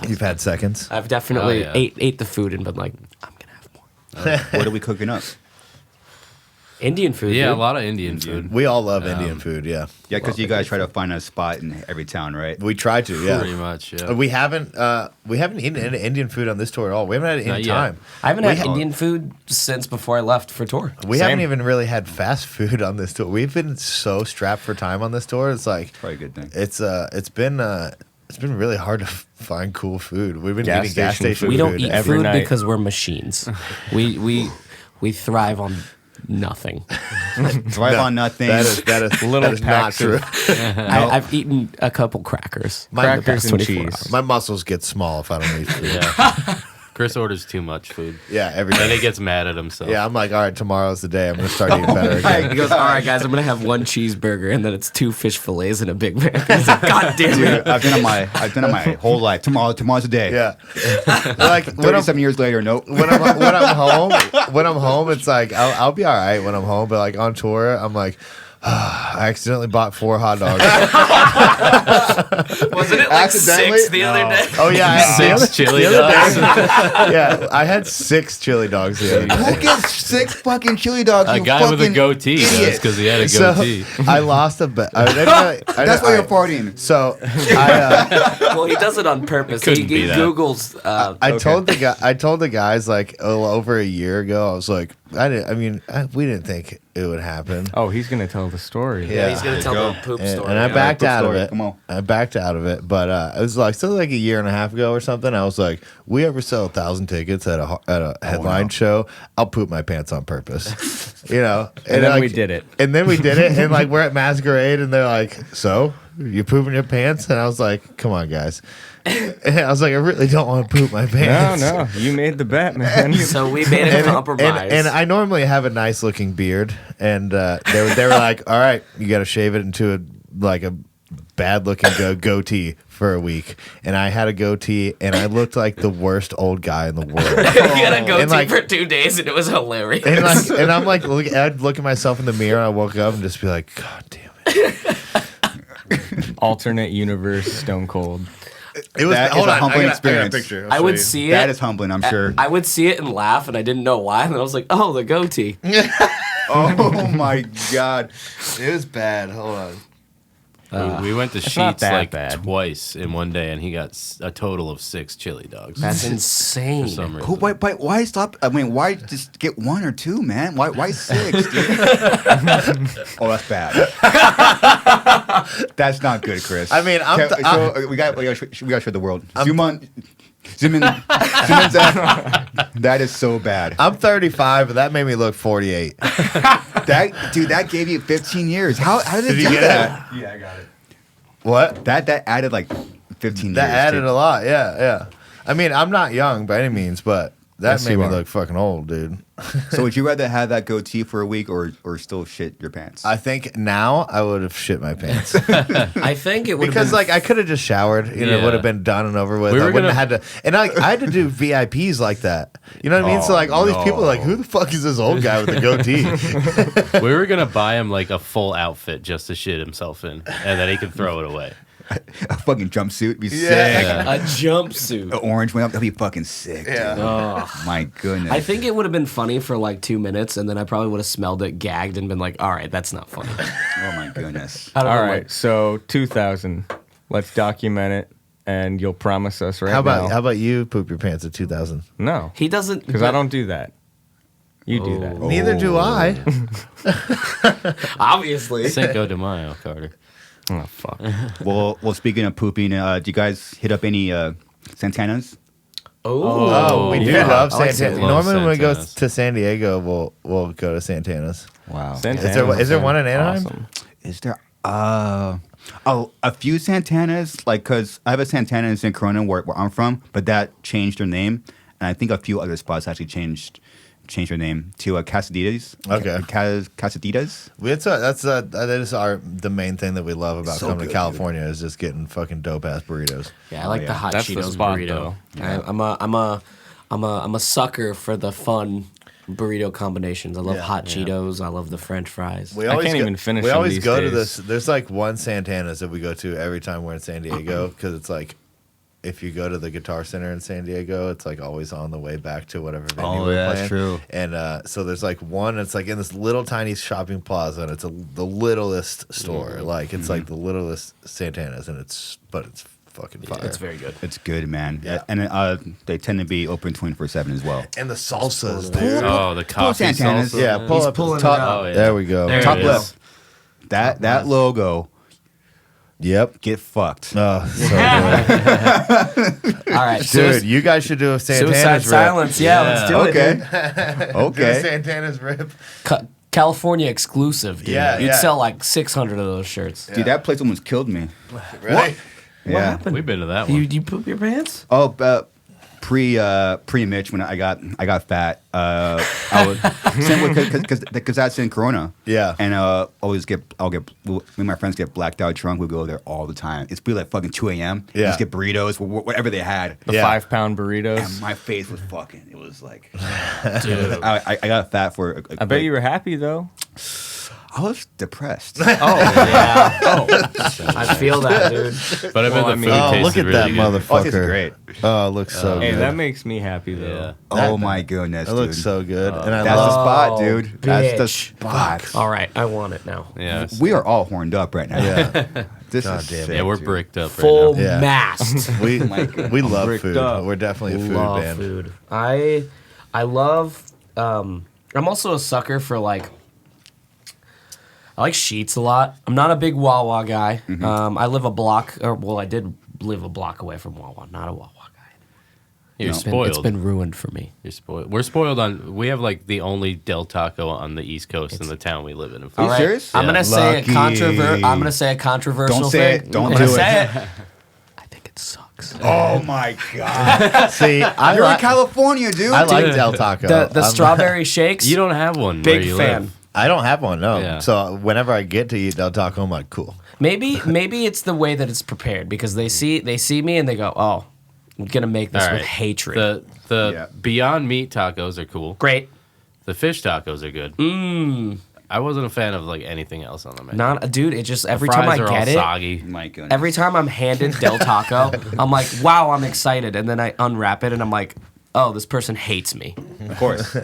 You've had seconds. I've definitely Oh, yeah. ate the food and been like, I'm gonna have more. What are we cooking up? Indian food. Yeah, a dude. lot of Indian food. We all love Indian food, yeah. Yeah, because you guys try to find a spot in every town, right? We try to, yeah. Pretty much, yeah. We haven't eaten any Indian food on this tour at all. We haven't had it Not any yet. time. I haven't We had ha- Indian food since before I left for tour. We Same. haven't even really had fast food on this tour. We've been so strapped for time on this tour. It's like Probably a good thing. it's been really hard to find cool food. We've been Gas eating gas station station food. We don't food eat every food night. because we're machines. we thrive on nothing. Thrive on nothing. That is Little that is not packs true. of- I've eaten a couple crackers. Mine- Crackers and 24 cheese. hours. My muscles get small if I don't eat food. Chris orders too much food. Yeah, every Then day. he gets mad at himself. Yeah, I'm like, all right, tomorrow's the day. I'm gonna start eating better again. He goes, all right, guys, I'm gonna have one cheeseburger and then it's 2 fish fillets and a Big Mac. He's like, God damn it! Dude, I've done it my whole life. Tomorrow's the day. Yeah, like when I'm, 37 years later, nope. when I'm home, it's like I'll be all right when I'm home. But like on tour, I'm like, I accidentally bought 4 hot dogs. Wasn't it like 6 the other day? Oh yeah, Six chili dogs. yeah. I had 6 chili dogs the other day. Who gets 6 fucking chili dogs? A you guy with a fucking goatee does idiot? because he had a So goatee. I lost a bet. That's why you're partying. So I. Well, he does it on purpose. He Couldn't be that. Googles. I told the guys like over a year ago. I was like, we didn't think it would happen. Oh, he's gonna tell the story. Yeah, he's gonna tell the poop And, story. and I backed poop out of story. it. Come on. I backed out of it, but it was like still like a year and a half ago or something. I was like, we ever sell 1,000 tickets at a headline show, I'll poop my pants on purpose. You know, And then like, we did it. And then we did it, and like we're at Masquerade, and they're like, so you pooping your pants? And I was like, come on, guys. And I was like, I really don't want to poop my No, pants. no, you made the bet, man. So we made a compromise. And I normally have a nice looking beard, and they were like, "All right, you got to shave it into a bad looking goatee for a week." And I had a goatee, and I looked like the worst old guy in the world. you gotta go And, like- for 2 days, and it was hilarious. And I'm like, I'd look at myself in the mirror, and I woke up and just be like, God damn it. Alternate universe, Stone Cold. It was That is hold a on, humbling I got a experience. picture. I would see it. That is humbling, I'm sure. I would see it and laugh, and I didn't know why. And then I was like, "Oh, the goatee." Oh my god. It was bad. Hold on. We went to not Sheets that like bad. twice in one day, and he got a total of 6 chili dogs. That's insane. for some reason. Why stop? I mean, why just get 1 or 2, man? Why 6? Dude? Oh, that's bad. That's not good, Chris. I mean, we got to show the world. Zoom in. Zach. That is so bad. I'm 35, but that made me look 48. That gave you 15 years. How did it Did you do get that? it? Yeah, I got it. What? That added like 15 That years. added dude. a lot, yeah. I mean, I'm not young by any means, but that Yes, made you me are. look fucking old, dude. So would you rather have that goatee for a week or still shit your pants? I think now I would have shit my pants I think it would because, been like, I could have just showered. You know, it Yeah. would have been done and over with. We I were wouldn't gonna- have had to, and I had to do VIPs like that. You know what I mean? So like, all these people are like, who the fuck is this old guy with the goatee? We were gonna buy him like a full outfit just to shit himself in, and then he could throw it away. A fucking jumpsuit be sick. a jumpsuit. The orange one up, that'd be fucking sick. Yeah. Dude. Oh. My goodness. I think it would have been funny for like 2 minutes, and then I probably would have smelled it, gagged, and been like, "All right, that's not funny." Oh my goodness. I don't All know, right, like- so 2000. Let's document it, and you'll promise us right How now. about you poop your pants at 2000? No, he doesn't because I don't do that. You do that. Neither do I. Obviously. Cinco de Mayo, Carter. Oh fuck. Well, speaking of pooping, do you guys hit up any Santanas? Oh, we do yeah. love I like Santana. love Normally, when we go Santanas. to San Diego, we'll go to Santana's. Wow. Is there one in Anaheim? Awesome. Is there a few Santanas? Like, cause I have a Santana in San Corona where I'm from, but that changed their name, and I think a few other spots actually changed their name to Casaditas. Okay. Casaditas. That is the main thing that we love about So coming good, to California is just getting fucking dope ass burritos. Yeah, I like yeah. the hot That's the Cheetos spot, burrito. though. I'm a sucker for the fun burrito combinations. I love hot Cheetos. I love the French fries. We I always can't go, even finish We them always these go to days. this. There's like one Santana's that we go to every time we're in San Diego because it's like if you go to the Guitar Center in San Diego, it's like always on the way back to whatever venue Oh, we're yeah, playing. that's true. And so there's like one. It's like in this little tiny shopping plaza, and it's the littlest store. Like it's like the littlest Santana's, and it's fucking fire. It's very good. It's good, man. Yeah. And they tend to be open 24/7 as well. And the salsas, Pull dude. Oh, the coffee Santana's. salsa. Yeah, pull He's up pulling the top. it out. Oh, yeah. There we go. There Top it is. left. That logo, Yep. get fucked. Oh, so good. All right, Dude, you guys should do a Suicide Santana's rip. Silence. Yeah, let's do it. Okay. dude. Do a Okay. Santana's rip. California exclusive, dude. Yeah, You'd yeah. sell like 600 of those shirts. Dude, that place almost killed me. Really? Yeah. happened? We've been to that one. You poop your pants? Oh, pre Mitch when I got fat. I was same because that's in Corona. Yeah. And me and my friends get blacked out drunk. We go there all the time. It's be like fucking 2 a.m. Yeah. Just get burritos, whatever they had. The 5-pound burritos. And my face was fucking. It was like, dude. I got fat for. I bet you were happy though. I was depressed. Oh yeah. Oh, I feel that, dude. But I bet the food tasted look at really that good. motherfucker. Oh, it tasted great. Oh, it looks so Hey, good. that makes me happy though. Yeah. Oh my goodness, It dude. looks so good. And I That's love the spot, Oh, dude. That's the bitch. spot. All right, I want it now. Yeah. We are all horned up right now. Yeah. This God is damn it. sick, Yeah, we're dude. bricked up Full right now. Yeah. mast. We God. we love bricked food. up. We're definitely a food Love band. food. I love. I'm also a sucker for like. I like sheets a lot. I'm not a big Wawa guy. I live a block, I did live a block away from Wawa. Not a Wawa guy. You're It's spoiled. been ruined for me. You're spoiled. We're spoiled on. We have like the only Del Taco on the East Coast in the town we live in. Are you serious? I'm Yeah. gonna say Lucky. I'm gonna say a controversial Don't say thing. it. Don't I'm gonna do it. say it. I think it sucks. Oh my god. See, You're in California, dude. I like Del Taco. The I'm- strawberry shakes. You don't have one. where big you fan. live. I don't have one, no. Yeah. So whenever I get to eat Del Taco, I'm like, cool. Maybe it's the way that it's prepared because they see me and they go, oh, I'm gonna make this All with right. hatred. The Yeah. Beyond Meat tacos are cool. Great. The fish tacos are good. I wasn't a fan of like anything else on the menu. Not dude. It just every Fries time I are all get it, soggy. My goodness. every time I'm handed Del Taco, I'm like, wow, I'm excited, and then I unwrap it and I'm like, oh, this person hates me. Of course.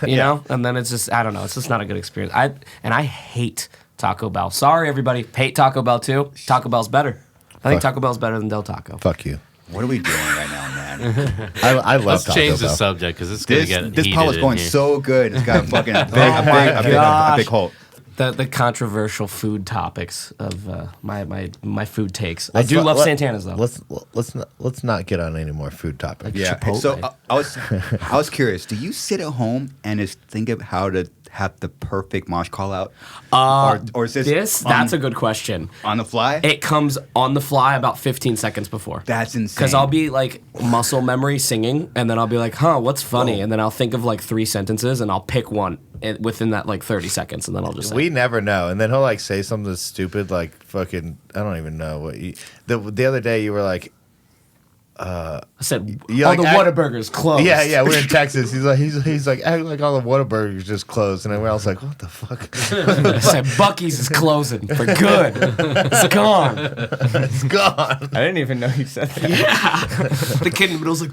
You know? And then it's just, I don't know. It's just not a good experience. I hate Taco Bell. Sorry, everybody. Hate Taco Bell too. Taco Bell's better. I think Fuck. Taco Bell's better than Del Taco. Fuck you. What are we doing right now, man? I love Let's Taco change the Bell. subject because it's gonna get This heated pod is in going here. so good. It's got a fucking a gosh. big hole. The controversial food topics of my food takes. I Let's do not- love let- Santana's though. Let's not get on any more food topics. Yeah. Chipotle. So I was curious. Do you sit at home and just think of how to have the perfect mosh call out, or is this That's a good question. on the fly? It comes on the fly about 15 seconds before. That's insane. Because I'll be like muscle memory singing, and then I'll be like, huh, what's funny? And then I'll think of like 3 sentences, and I'll pick one within that like 30 seconds, and then I'll just say, We never know. And then he'll like say something stupid like fucking I don't even know what the other day you were like I said, You all like the act- Whataburgers closed. yeah, we're in Texas. He's like acting like all the Whataburgers just closed, and then we're all like, what the fuck? I said, Bucky's is closing for good. It's gone. It's gone. I didn't even know you said that. The kid in the middle was like,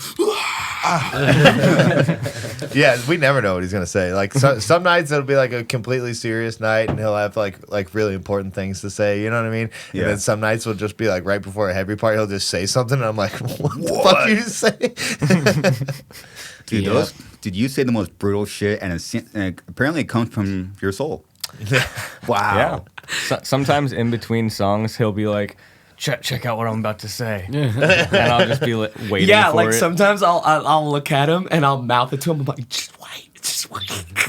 Yeah, we never know what he's gonna say. Like some nights it'll be like a completely serious night, and he'll have like really important things to say. You know what I mean? Yeah. And then some nights will just be like right before a heavy part, he'll just say something, and I'm like, what the fuck did you say? Dude, Yeah. did you say the most brutal shit? And apparently it comes from your soul. Wow. Yeah. Sometimes in between songs, he'll be like, check out what I'm about to say. And I'll just be waiting yeah, for like it. sometimes I'll look at him and I'll mouth it to him. I'm like, just wait.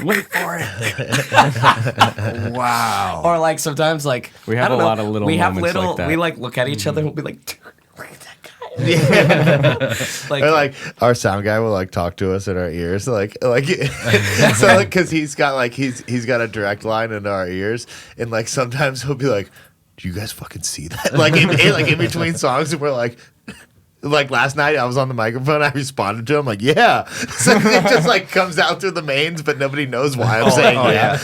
Wait for it. Wow. Or like sometimes like We have I don't a know, lot of little we have moments little like that. we like look at each other and we'll be like, dude, look at that guy. Like, Or like our sound guy will like talk to us in our ears, like so because he's got a direct line into our ears, and like sometimes he'll be like, "Do you guys fucking see that?" Like in between songs, and we're like. Like last night, I was on the microphone. I responded to him like, "Yeah." So it just like comes out through the mains, but nobody knows why I'm saying yeah.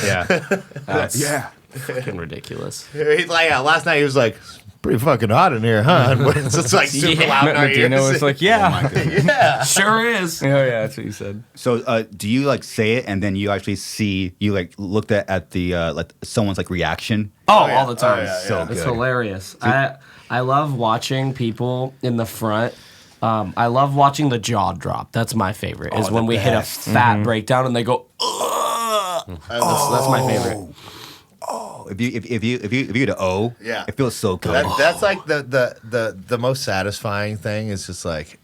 that's Yeah. fucking ridiculous. He's like, yeah. Last night he was like, "Pretty fucking hot in here, huh?" And it's just like super Yeah. loud in our Medina ears. was like, Oh yeah. my goodness. "Yeah." Sure is. Oh, yeah, that's what you said. So, do you like say it and then you actually see you like looked at the like someone's like reaction? Oh, yeah. all the time. Oh, yeah, So It's good. hilarious. I love watching people in the front. I love watching the jaw drop. That's my favorite. Is Oh, when the we hit a best. fat breakdown and they go, ugh. That's my favorite. Oh, if you get an O, Yeah. it feels so good. That's like the most satisfying thing is just like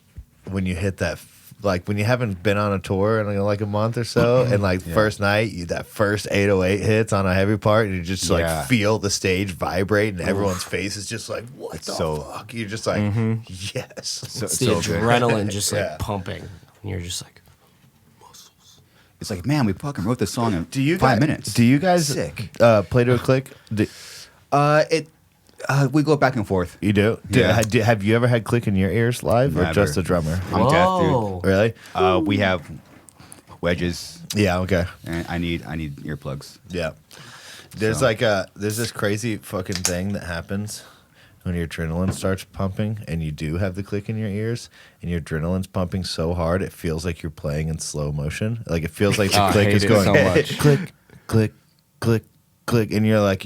when you hit that, like when you haven't been on a tour in like a month or so, and like first night that first 808 hits on a heavy part, and you just like Yeah. feel the stage vibrate, and everyone's face is just like, what the so- fuck? You're just like, yes. So, It's the so good. adrenaline just like Yeah. pumping. and you're just like, It's like, man, we fucking wrote this song in Do you 5 guys, minutes. Do you guys Sick. play to a click? We go back and forth. You do? Yeah. Have you ever had click in your ears live or Never. just the drummer? I'm deaf, whoa. Really? dude. We have wedges, Yeah. Okay. and I need earplugs. Yeah. There's So- there's this crazy fucking thing that happens when your adrenaline starts pumping and you do have the click in your ears and your adrenaline's pumping so hard it feels like you're playing in slow motion. Like it feels like the Oh, I click hate is it going so much. click, click, click, click, and you're like,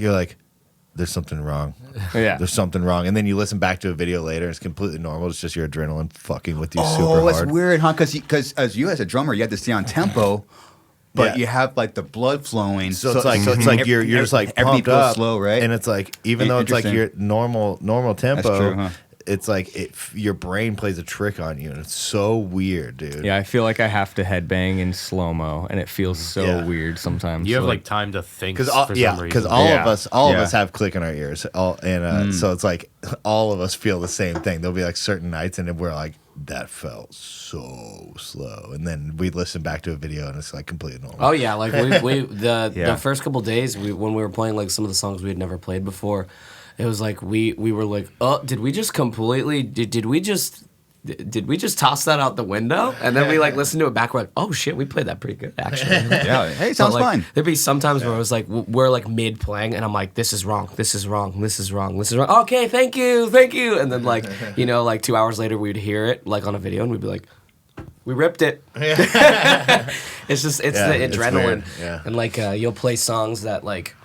there's something wrong. Yeah. There's something wrong. And then you listen back to a video later and it's completely normal. It's just your adrenaline fucking with you super Oh, it's hard. weird, huh? Because as a drummer, you have to stay on tempo, but Yeah. you have like the blood flowing. So it's like you're just like everything pumped up, slow, right? And it's like even though it's like your normal tempo, That's true, huh? it's like your brain plays a trick on you, and it's so weird, dude. Yeah, I feel like I have to headbang in slow mo, and it feels so Yeah. weird sometimes. You have like time to think Because for some reason. all Yeah. of us Yeah. have click in our ears, so it's like all of us feel the same thing. There'll be like certain nights, and we're like, that felt so slow, and then we listen back to a video, and it's like completely normal. Oh yeah, like the Yeah. first couple days when we were playing like some of the songs we had never played before, it was like we were like, oh, did we just toss that out the window? And then we like listened to it back. We're like, oh shit, we played that pretty good actually. Yeah, hey, But, sounds like, fine. There'd be some times where it was like we're like mid playing, and I'm like, this is wrong, this is wrong, this is wrong, this is wrong. Okay, thank you. And then like like 2 hours later, we'd hear it like on a video, and we'd be like, we ripped it. It's the it's adrenaline, weird, yeah. and like you'll play songs that like.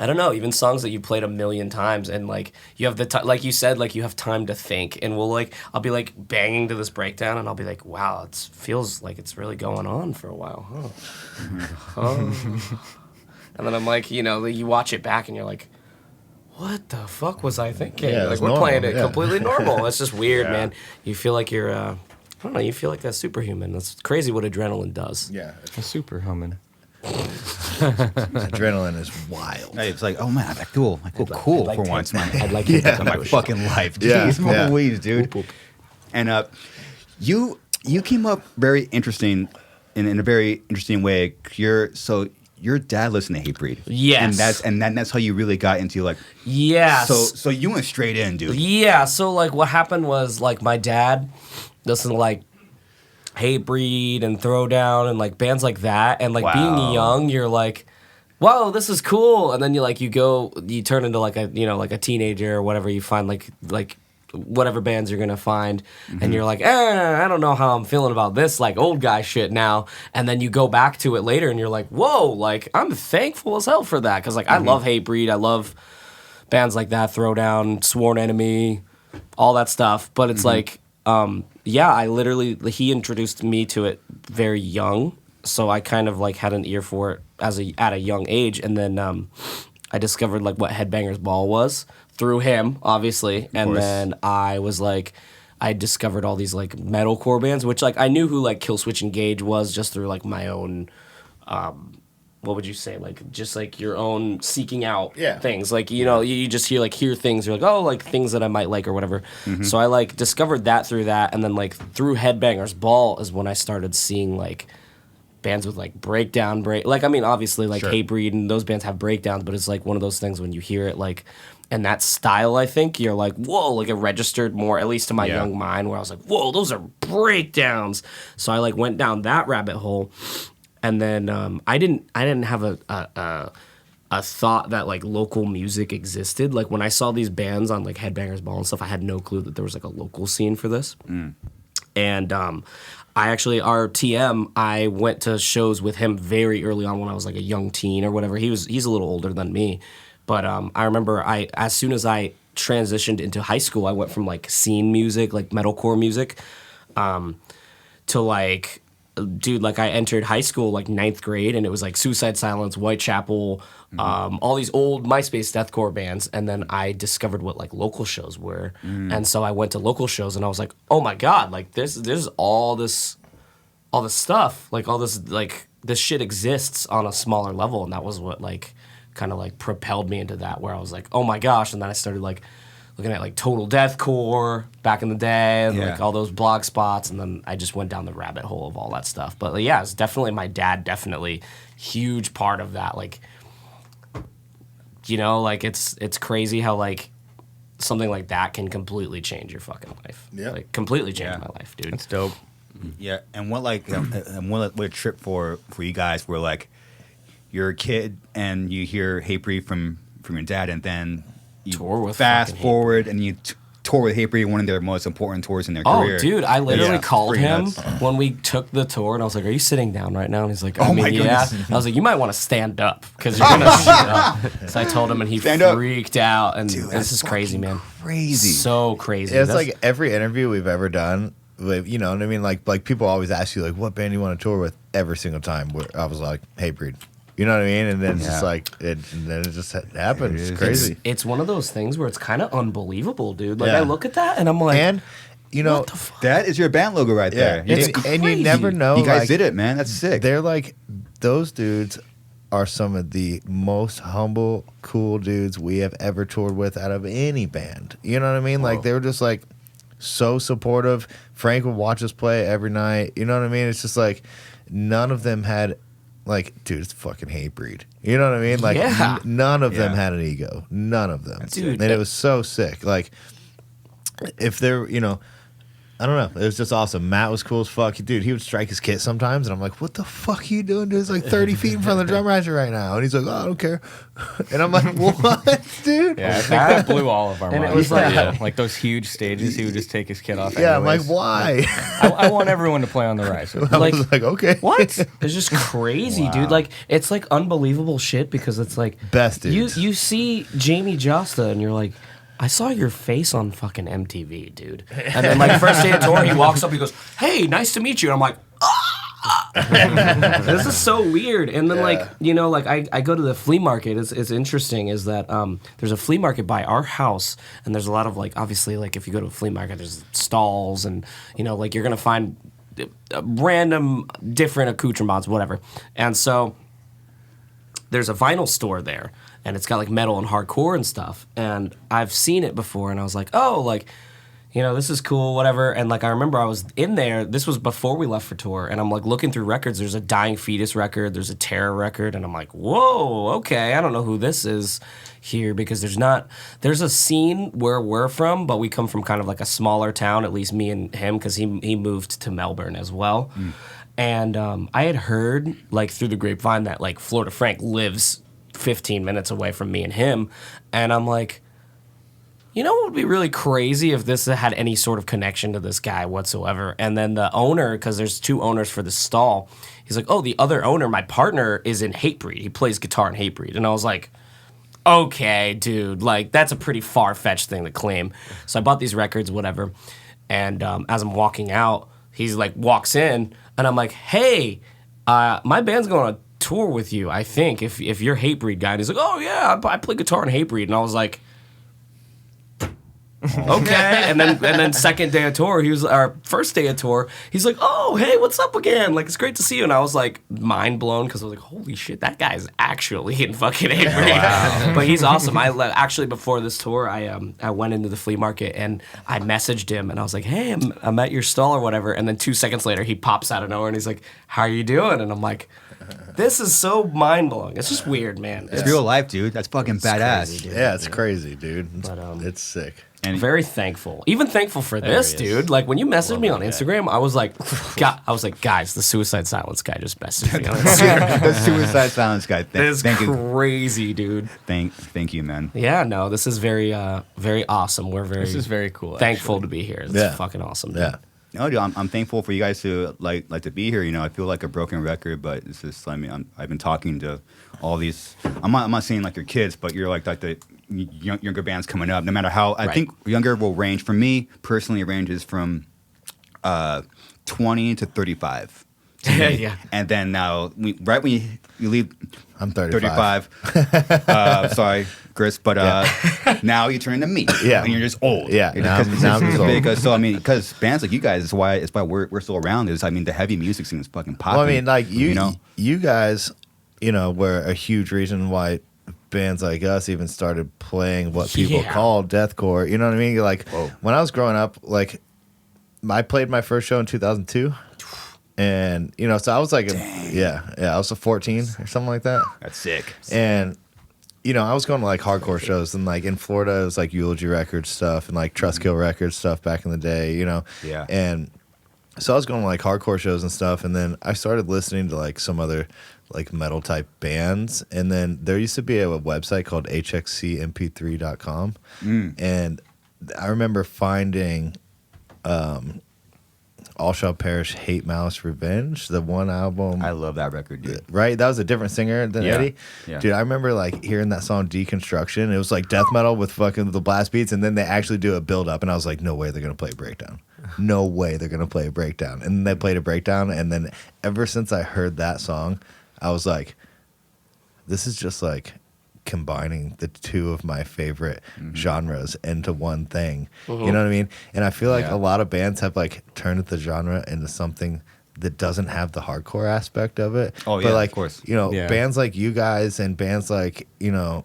I don't know, even songs that you played a million times, and like you have like you said, like you have time to think, and I'll be like banging to this breakdown, and I'll be like, wow, it feels like it's really going on for a while, huh? And then I'm like, you watch it back, and you're like, what the fuck was I thinking? Yeah, like it's we're normal, playing it yeah. completely normal. It's just weird, man. You feel like you're, I don't know, you feel like that's superhuman. That's crazy what adrenaline does. Yeah, A super humming. adrenaline is wild. Hey, it's like, oh man, I feel cool I'd like for to- once, man. I'd like to In my fucking life. Yeah, Jeez, yeah. Louise, dude. And you came up very interesting in a very interesting way. Your dad listened to Hatebreed. Yes. And that's how you really got into like. Yes. So you went straight in, dude. Yeah, so like what happened was like my dad listened to like Hatebreed and Throwdown and like bands like that, and like Wow. being young, you're like, whoa, this is cool, and then you turn into like a like a teenager or whatever, you find like whatever bands you're gonna find, and you're like, I don't know how I'm feeling about this like old guy shit now, and then you go back to it later and you're like, whoa, like I'm thankful as hell for that, because like I love Hatebreed, I love bands like that, Throwdown, Sworn Enemy, all that stuff, but it's like he introduced me to it very young, so I kind of like had an ear for it at a young age, and then I discovered like what Headbangers Ball was through him, obviously, and course. then I was like, I discovered all these like metalcore bands, which like I knew who like Killswitch Engage was just through like my own. What would you say? Like just like your own seeking out things. Like you just hear things. You're like, oh, like things that I might like or whatever. So I like discovered that through that, and then like through Headbangers Ball is when I started seeing like bands with like breakdown. Like I mean, obviously like Hatebreed and those bands have breakdowns, but it's like one of those things when you hear it like. And that style, I think, you're like, whoa, like it registered more, at least to my young mind, where I was like, whoa, those are breakdowns. So I like went down that rabbit hole, and then I didn't have a thought that like local music existed. Like when I saw these bands on like Headbangers Ball and stuff, I had no clue that there was like a local scene for this. And I actually, our TM, I went to shows with him very early on when I was like a young teen or whatever. He's a little older than me. But I remember as soon as I transitioned into high school, I went from like scene music, like metalcore music, to like, dude, like I entered high school like 9th grade, and it was like Suicide Silence, Whitechapel, all these old MySpace deathcore bands, and then I discovered what like local shows were, and so I went to local shows, and I was like, oh my god, like there's all this stuff, like all this like this shit exists on a smaller level, and that was what like kind of like propelled me into that, where I was like, oh my gosh, and then I started like looking at like Total Deathcore back in the day, and Yeah. like all those blog spots, and then I just went down the rabbit hole of all that stuff. But like, yeah, it's definitely my dad, definitely huge part of that. Like, you know, like it's crazy how like something like that can completely change your fucking life. Yeah. Like completely change Yeah. my life, dude. It's dope. Yeah, and what like and what a trip for you guys where like you're a kid and you hear Hatebreed from your dad, and then you Tour with fast fucking forward and you tour with Hatebreed, one of their most important tours in their Oh, career. dude, I literally Yeah, called pretty him nuts. when we took the tour, and I was like, "Are you sitting down right now?" And he's like, "I Oh mean, my yeah." goodness. I was like, "You might want to stand up because you're gonna sit up." So I told him, and he Stand up. freaked out. And Dude, this that's is crazy, fucking man. crazy. So crazy. It's That's- like every interview we've ever done. You know what I mean? Like people always ask you like, what band you want to tour with every single time. Where I was like, Hatebreed. You know what I mean? And then it's just like and then it just happens. It It's is. crazy. it's one of those things where it's kind of unbelievable, dude. Like Yeah. I look at that and I'm like, And you know, what the fuck? That is your band logo right yeah, there. You, and you never know. you guys like, did it, man. That's sick. They're like those dudes are some of the most humble, cool dudes we have ever toured with out of any band. You know what I mean? Like they were just like so supportive. Frank would watch us play every night. You know what I mean? It's just like none of them had like, dude, it's fucking Hatebreed. You know what I mean? Like Yeah. none of them Yeah. had an ego. None of them. Dude, and it was so sick. Like if they're, you know, I don't know. It was just awesome. Matt was cool as fuck. Dude, he would strike his kit sometimes, and I'm like, what the fuck are you doing? Dude, it's like 30 feet in front of the drum riser right now. And he's like, oh, I don't care. And I'm like, what, dude? Yeah, I think that blew all of our And it minds. was like- like those huge stages, he would just take his kid off. Yeah, I'm like, anyways. why? I want everyone to play on the riser. I Like- was like, okay. What? It's just crazy, dude. Like it's like unbelievable shit because it's like Best you dudes. you see Jamie Josta and you're like, I saw your face on fucking MTV, dude. And then like first day of tour, he walks up, he goes, "Hey, nice to meet you." And I'm like, this is so weird. And then like, you know, like I go to the flea market. It's interesting is that there's a flea market by our house, and there's a lot of like obviously like if you go to a flea market, there's stalls, and you know like you're gonna find random different accoutrements, whatever. And so there's a vinyl store there, and it's got like metal and hardcore and stuff. And I've seen it before, and I was like, oh, like, you know, this is cool, whatever. And like I remember I was in there. This was before we left for tour, and I'm like looking through records. There's a Dying Fetus record, there's a Terror record, and I'm like, whoa, okay, I don't know who this is here because there's a scene where we're from, but we come from kind of like a smaller town, at least me and him, because he moved to Melbourne as well. And I had heard, like, through the grapevine that, like, Florida Frank lives 15 minutes away from me and him. And I'm like, you know what would be really crazy if this had any sort of connection to this guy whatsoever? And then the owner, because there's two owners for the stall, he's like, oh, the other owner, my partner, is in Hatebreed. He plays guitar in Hatebreed. And I was like, okay, dude, like, that's a pretty far-fetched thing to claim. So I bought these records, whatever. And as I'm walking out, he's like, walks in, and I'm like, hey, my band's going on tour with you, I think, if you're Hatebreed guy. And he's like, oh, yeah, I play guitar in Hatebreed. And I was like, okay. And then second day of tour, our first day of tour, he's like, oh, hey, what's up again? Like, it's great to see you. And I was like, mind blown, because I was like, holy shit, that guy's actually in fucking Hatebreed. Wow. But he's awesome. Actually, before this tour, I went into the flea market and I messaged him and I was like, hey, I'm at your stall or whatever. And then 2 seconds later, he pops out of nowhere and he's like, how are you doing? And I'm like, this is so mind blowing. It's just weird, man. It's real life, dude. That's fucking badass. crazy, dude. Yeah, it's crazy, dude. But, It's sick. And Very thankful. Even thankful for this, dude. Like when you messaged me on Instagram, I was like, guys, the Suicide Silence guy just messaged me on Instagram. the Suicide Silence guy. It's Thank you. crazy, dude. Thank you, man. Yeah, no, this is very very awesome. We're very This is very cool. thankful actually. to be here. It's Yeah. fucking awesome. Dude. Yeah. No, dude, I'm thankful for you guys to like to be here. You know, I feel like a broken record, but it's just I mean I've been talking to all these. I'm not saying like your kids, but you're like the younger bands coming up. No matter how I Right. think younger will range. For me personally, it ranges from 20 to 35. Yeah. And then now right when you leave, I'm 35. 35. Sorry, Chris, but now you turn into me. Yeah. and you're just old. Yeah, now I'm just old. Because so I mean, because bands like you guys, it's why we're still around. Is I mean, the heavy music scene is fucking popping. Well, I mean, like you know, you guys, you know, were a huge reason why bands like us even started playing what people call deathcore. You know what I mean? Like when I was growing up, like I played my first show in 2002. And, you know, so I was like, I was 14 or something like that. That's sick. And, you know, I was going to like hardcore shows, and like in Florida, it was like Eulogy Records stuff and like Trustkill Records stuff back in the day, you know? Yeah. And so I was going to like hardcore shows and stuff. And then I started listening to like some other like metal type bands. And then there used to be a website called hxcmp3.com. And I remember finding, All Shall Perish, Hate, Malice, Revenge, the one album. I love that record, dude. Right? That was a different singer than Eddie. Yeah. Dude, I remember like hearing that song Deconstruction. It was like death metal with fucking the blast beats, and then they actually do a build up, and I was like, no way they're going to play a breakdown. No way they're going to play a breakdown. And then they played a breakdown, and then ever since I heard that song, I was like, this is just like combining the two of my favorite genres into one thing. You know what I mean? And I feel like a lot of bands have like turned the genre into something that doesn't have the hardcore aspect of it. Oh, but yeah, like, of course. you know, bands like you guys and bands like, you know,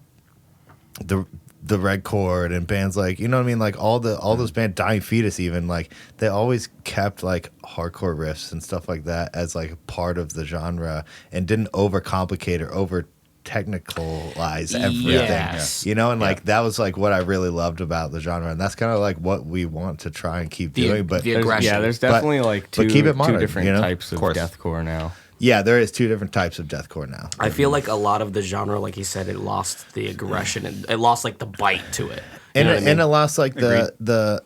the Red Chord and bands like, you know what I mean? Like all those bands, Dying Fetus even, like they always kept like hardcore riffs and stuff like that as like part of the genre and didn't overcomplicate or over technicalize everything. Yes. You know, and like that was like what I really loved about the genre, and that's kind of like what we want to try and keep doing. But the aggression. there's definitely like two keep it modern, different you know? types of deathcore now. yeah, there is two different types of deathcore now. I feel like a lot of the genre, like he said, it lost the aggression and it lost like the bite to it. And it lost like the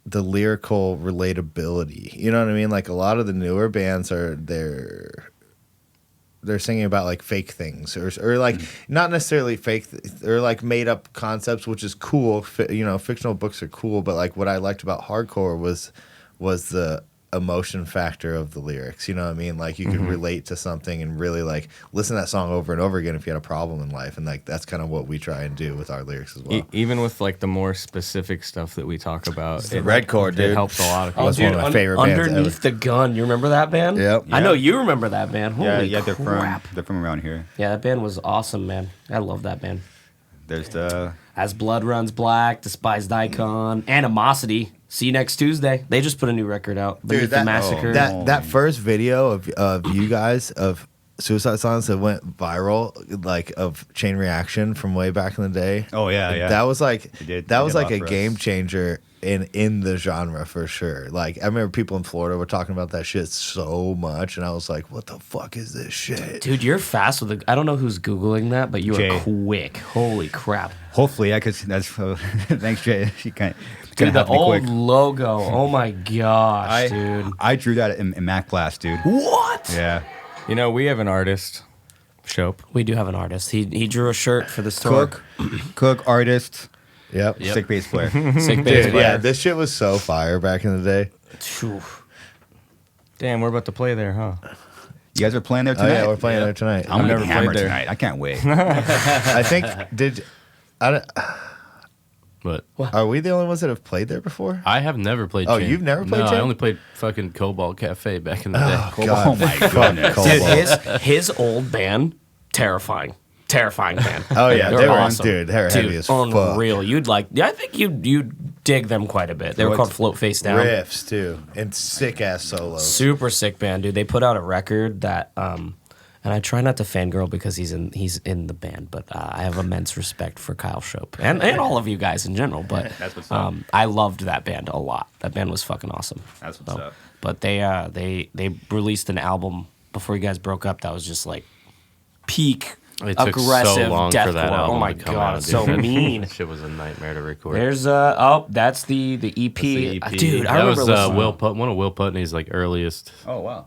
lyrical relatability. You know what I mean? Like a lot of the newer bands they're singing about like fake things or like not necessarily fake or like made up concepts, which is cool. You know, fictional books are cool, but like what I liked about hardcore was the emotion factor of the lyrics. You know what I mean? Like you could relate to something and really like listen to that song over and over again if you had a problem in life. And like that's kind of what we try and do with our lyrics as well. Even with like the more specific stuff that we talk about, the Red Chord, dude. It helps a lot of people. That's one of my favorite bands Underneath the Gun. You remember that band? Yep. I know you remember that band. Holy they're crap. from around here. Yeah, that band was awesome, man. I love that band. There's the As Blood Runs Black, Despised Icon, Animosity. See you next Tuesday. They just put a new record out. Beneath the Massacre. That first video of you guys of Suicide Silence that went viral, like of Chain Reaction from way back in the day. Oh yeah. That was like did that was a like lot a for us. game changer in the genre for sure. Like I remember people in Florida were talking about that shit so much, and I was like, "What the fuck is this shit?" Dude, you're fast with the. I don't know who's Googling that, but you Jay. are quick. Holy crap. hopefully, yeah, because that's thanks, Jay. She kind Dude, the have to be old quick. logo. Oh my gosh, dude. I drew that in math class, dude. What? Yeah. You know, we have an artist, Shope. We do have an artist. He drew a shirt for the store. Cook, artist, Yep. sick bass player. Sick bass Dude, player. yeah, this shit was so fire back in the day. Phew. Damn, we're about to play there, huh? You guys are playing there Oh tonight? yeah, we're playing there tonight. I'm gonna never get hammered played there. tonight. I can't wait. I think But are we the only ones that have played there before? I have never played. Oh, Chain. you've never played No, Chain? I only played fucking Cobalt Cafe back in the day. Oh my goodness. Dude, his old band, terrifying band. Oh yeah, They're they were awesome. dude. They were heavy as fuck. Unreal. You'd like. Yeah, I think you'd dig them quite a bit. They were called Float Face Down. Riffs too, and sick ass solos. Super sick band, dude. They put out a record that, and I try not to fangirl because he's in the band, but I have immense respect for Kyle Shope and all of you guys in general. But That's what's up. I loved that band a lot. That band was fucking awesome. That's what's up. But they released an album before you guys broke up that was just like peak It took aggressive so long deathcore. for that album Oh my to come god, out, it's so dude. mean. That shit was a nightmare to record. There's that's the EP. The EP. Dude, I that remember was listening. one of Will Putney's like earliest Oh wow.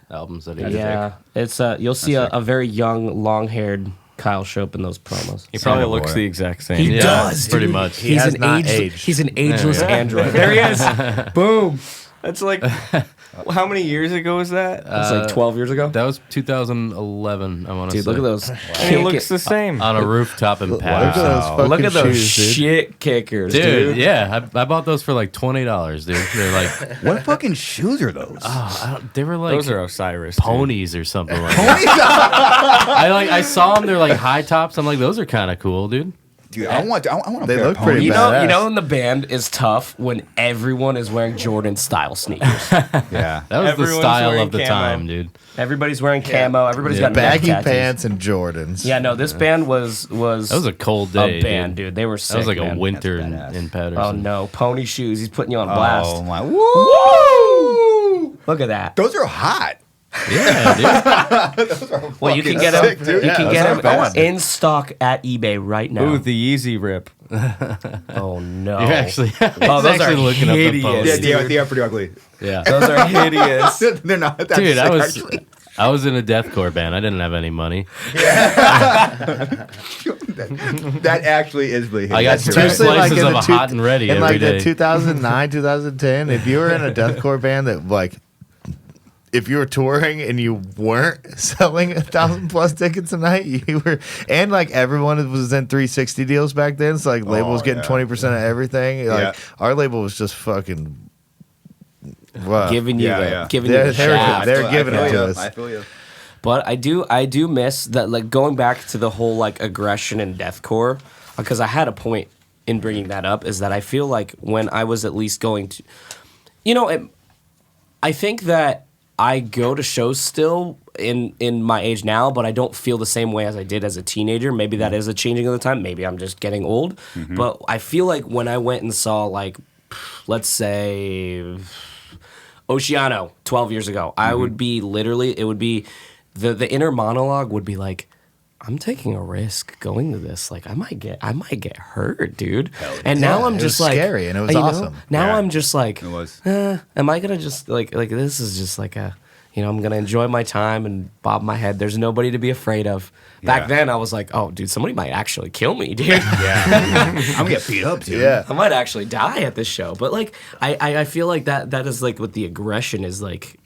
albums that he did. Yeah, it's you'll see a very young, long-haired Kyle Shope in those promos. He probably Sonny looks boy. the exact same. He Yeah, does, pretty dude. much. He has not aged. He's an ageless android. There he is. Boom. That's like How many years ago was that? It's like 12 years ago. That was 2011. I want to Dude, say. look at those. And he looks the same. On a rooftop in Look Paris. at those fucking Look at those shoes, dude. shit kickers, Dude, dude. yeah, I bought those for like $20, dude. They're like, What fucking shoes are those? they were like Those are Osiris. dude. ponies or something like that. I saw them. They're like high tops. I'm like, those are kind of cool, dude. Dude, I want a They pair look of pretty ponies. bad. You know, badass. in the band is tough when everyone is wearing Jordan style sneakers. Yeah. That was Everyone's the style wearing of the camo. time, dude. Everybody's wearing camo. Everybody's Yeah. got neck Baggy tattoos. pants and Jordans. Yeah, no, this band was That was a cold day, a band, dude. They were sick. That was like man. a winter in, That's badass. in Patterson. Oh no, pony shoes. He's putting you on blast. Oh my. Woo! Look at that. Those are hot. Yeah, dude. Well, you can fucking get them. sick, dude. You Yeah, can those get are them bad. in stock at eBay right now. Ooh, the Yeezy rip. Oh no. You're actually, Oh, he's those actually are looking up the hideous. post. Yeah, they are pretty ugly. Yeah. Those are hideous. They're not that Dude, sick, I was actually. I was in a deathcore band. I didn't have any money. That actually is really I got hideous. two Especially slices in of the a hot and ready in every like day. the 2009, 2010. If you were in a deathcore band that like, if you were touring and you weren't selling 1,000+ tickets a night, you were, and like everyone was in 360 deals back then. So like labels getting 20% of everything. Like our label was just fucking. Wow. Giving you Yeah, the yeah. giving you the shaft. They're giving it to us. I feel you. But I do miss that, like going back to the whole like aggression in deathcore, because I had a point in bringing that up, is that I feel like when I was at least going to, you know, I think that I go to shows still in my age now, but I don't feel the same way as I did as a teenager. Maybe that is a changing of the time. Maybe I'm just getting old. But I feel like when I went and saw like, let's say, Oceano 12 years ago, I would be literally, it would be, the inner monologue would be like, I'm taking a risk going to this. Like I might get hurt, dude. And now I'm it just was like scary and it was you know, awesome. Now Yeah. I'm just like, It was. am I gonna just like this is just like a, you know, I'm gonna enjoy my time and bob my head. There's nobody to be afraid of. Back Yeah. then I was like, oh, dude, somebody might actually kill me, dude. Yeah. I'm gonna get beat up, dude. Yeah. I might actually die at this show. But like, I feel like that is like what the aggression is like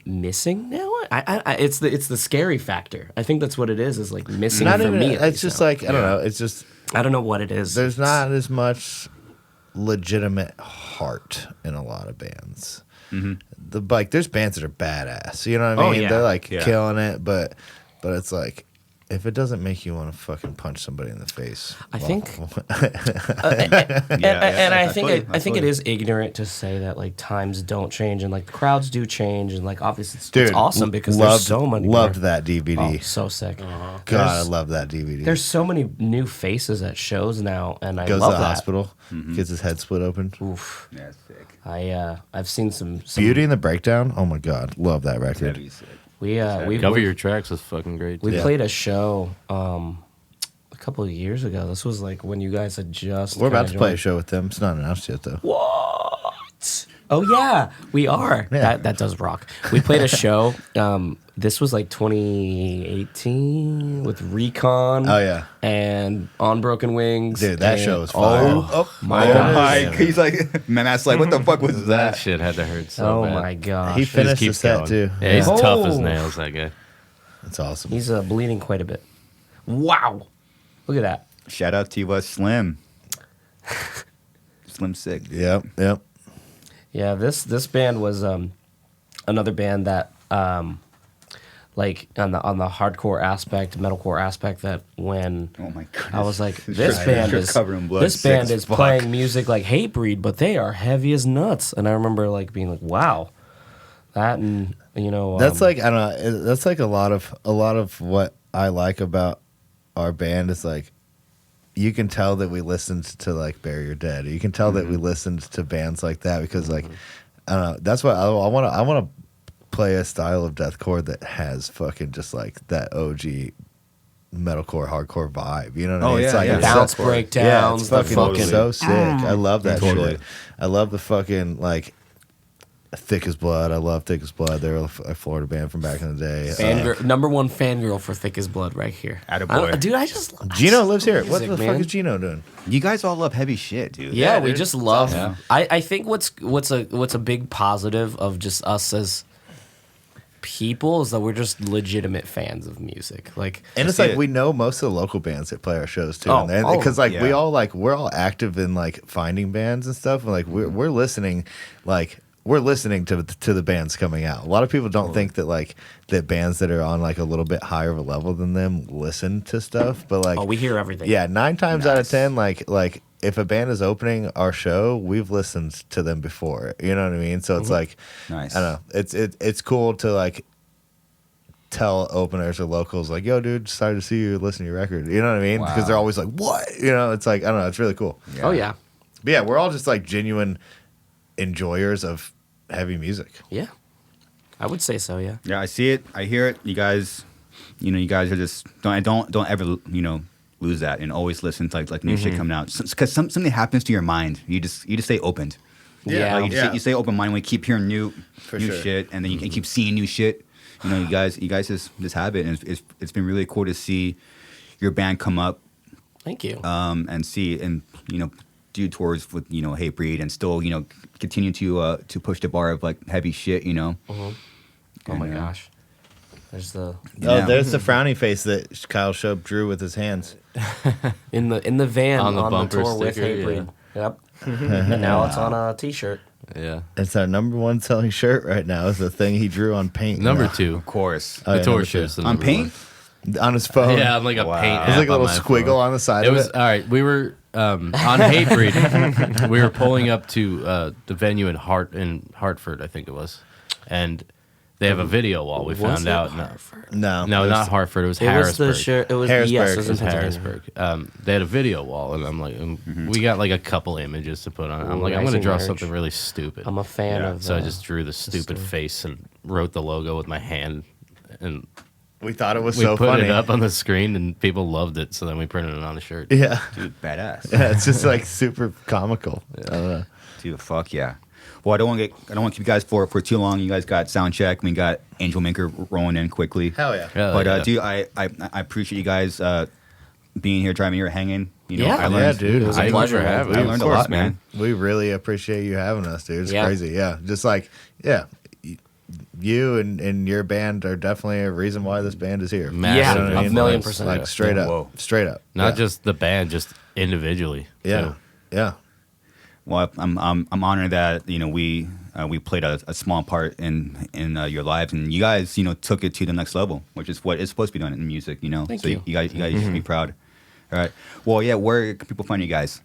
missing now. It's the scary factor. I think that's what it is like missing Not for even. me. at It's least just now. like I don't know. It's just I don't know what it is. there's not as much legitimate heart in a lot of bands. The like, there's bands that are badass. You know what I Oh, mean? yeah. They're like Yeah. killing it, but it's like, if it doesn't make you want to fucking punch somebody in the face, I well, think- Yeah, and I feel think you. I think it is ignorant to say that like times don't change and like the crowds do change and like obviously it's dude, awesome because loved, there's so many loved more. that DVD. Oh, so sick. God, I love that DVD. There's so many new faces at shows now, and I Goes love to the that. hospital, gets his head split open. Oof. Yeah, sick. I've seen some Beauty and the Breakdown. Oh my God, love that record. That'd be sick. we Cover Your Tracks was fucking great. We too. played a show a couple of years ago. This was like when you guys had just. We're about kinda to play a joined. show with them. It's not announced yet though. What? Oh yeah, we are. Yeah. That does rock. We played a show. This was like 2018 with Recon. Oh yeah, And On Broken Wings. dude, that and- show was fire. Oh my Oh god. my! He's like, man, that's like, what the fuck was That that? shit had to hurt so Oh bad. my gosh. He He just finished the keeps set going. too. Yeah, he's Yeah. tough as Oh. nails, that guy. That's awesome. He's bleeding quite a bit. Wow. Look at that. Shout out to Slim. Slim sick. Yep. Yeah, this band was another band that like on the hardcore aspect, metalcore aspect, that when Oh my goodness. I was like, this Right. band You're is covered in blood, this sick band as is fuck. playing music like Hatebreed, but they are heavy as nuts. And I remember like being like, wow, that, and you know That's like, I don't know. That's like a lot of what I like about our band is like, you can tell that we listened to like Bury Your Dead. You can tell that we listened to bands like that because like, I don't know. That's why I want to play a style of deathcore that has fucking just like that OG metalcore hardcore vibe. You know what I Oh, mean? It's yeah, like yeah. it's bounce so- breakdowns, Yeah, the it's fucking fucking so sick. I love that Totally. shit. I love the fucking like Thick as Blood. I love Thick as Blood. They're a Florida band from back in the day. Number one fangirl for Thick as Blood right here. Attaboy. Dude, I just Gino lives here. What music, the man. fuck is Gino doing? You guys all love heavy shit, dude. Yeah, we dude. just love. awesome. I think what's a big positive of just us as people is that we're just legitimate fans of music. Like, And it's see like it. we know most of the local bands that play our shows too, Oh, because like yeah. we're all active in like finding bands and stuff. And like we're listening, like we're listening to the bands coming out. A lot of people don't think that like that bands that are on like a little bit higher of a level than them listen to stuff, but like we hear everything. yeah, 9 times out of 10, like if a band is opening our show, we've listened to them before. You know what I mean? So it's like, Nice. I don't know. It's cool to like tell openers or locals like, yo, dude, excited to see you, listen to your record. You know what I mean? Because Wow. they're always like, what? You know, it's like, I don't know. It's really cool. Oh yeah. But yeah, we're all just like genuine enjoyers of heavy music. Yeah. I would say so. Yeah. Yeah, I see it. I hear it. You guys are just don't ever lose that and always listen to like new shit coming out because something happens to your mind. You just stay opened. Yeah. Like, you stay open minded when you keep hearing new sure. shit, and then you can keep seeing new shit. You know, you guys just have it, and it's been really cool to see your band come up Thank you. and do tours with Hatebreed and still continue to push the bar of like heavy shit. Oh my And, gosh. There's the Yeah. Oh, there's the frowny face that Kyle Shope drew with his hands. in the van On on the the bumper tour with sticker, Hatebreed. Yep. And now it's on a T-shirt. Yeah. It's our number one selling shirt right now. Is the thing he drew on paint. Number now. 2. Of course. Oh, The yeah, tour number 2. shirt's the On number paint? On his 1. phone. Yeah, I'm like a Wow. paint. There's like app a little on my squiggle phone. on the side It of was it. all right. We were on Hatebreed. We were pulling up to the venue in Hartford, I think it was, and they have a video wall. We found out. No, No, it was- not Hartford. It was It was Harrisburg. the shirt. It was Harrisburg. yes. It It was It was in Pennsylvania. Harrisburg. They had a video wall, and I'm like, we got like a couple images to put on. I'm like, I'm going to Rising draw merch. something really stupid. I'm a fan Yeah. of. So I just drew the stupid story. face and wrote the logo with my hand, and We thought it was we so put funny. it up on the screen, and people loved it. So then we printed it on a shirt. Yeah. Dude, badass. Yeah, it's just like super comical. I don't know. Dude, fuck yeah. Well, I don't want to keep you guys for too long. You guys got sound check. We got Angelmaker rolling in quickly. Hell yeah. Yeah, But yeah. dude, I appreciate you guys being here, driving here, hanging. Yeah. I learned, Yeah, dude. It was a I pleasure never have. having I you. learned Of a course, lot, man. We really appreciate you having us, dude. It's Yeah. crazy. Yeah. Just like, yeah. You and your band are definitely a reason why this band is here. Massive Yeah, You know what I a mean? million Like, percent. Like straight up. Whoa. Straight up. Not Yeah. just the band, just individually. Yeah. too. Yeah. Well, I'm honored that we played a small part in your lives, and you guys took it to the next level, which is what it's supposed to be done in music. Thank so you. you guys should be proud. All right. Well, yeah. Where can people find you guys?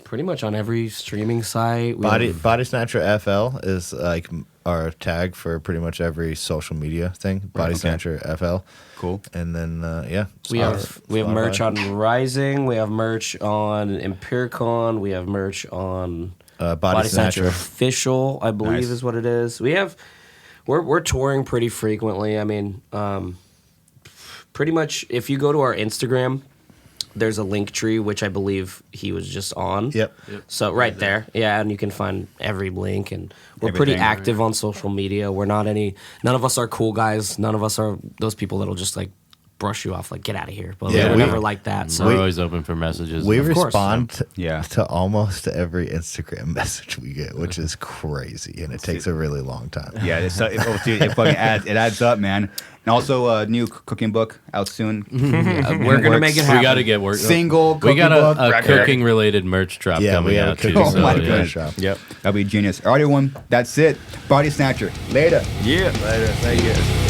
Pretty much on every streaming site. We have- Bodysnatcher FL is like our tag for pretty much every social media thing. Bodysnatcher FL. Cool. And then yeah, We have merch Spotify. on Rising. We have merch on Empiricon. We have merch on Bodysnatcher Bodysnatcher. Official, I believe Nice. is what it is. We're touring pretty frequently. I mean, pretty much if you go to our Instagram, there's a link tree which I believe he was just on. Yep. So right there, yeah, and you can find every link, and we're pretty Everything. active on social media. We're not none of us are cool guys. None of us are those people that'll just like brush you off, like get out of here. But Yeah, we're we- never like that. So We're always open for messages. We Of course. respond Yeah. to almost every Instagram message we get, which is crazy, and it takes a really long time. Yeah, it fucking adds up, man. And also a new cooking book out soon. we're gonna make it happen. We got to get work. Single We cooking got book, a record. cooking related merch drop Yeah, coming we have a out too. cooking Oh my yeah. goodness. shop. Yep. That'll be genius. All right, everyone. That's it. Bodysnatcher. Later. Yeah. Later. Thank you.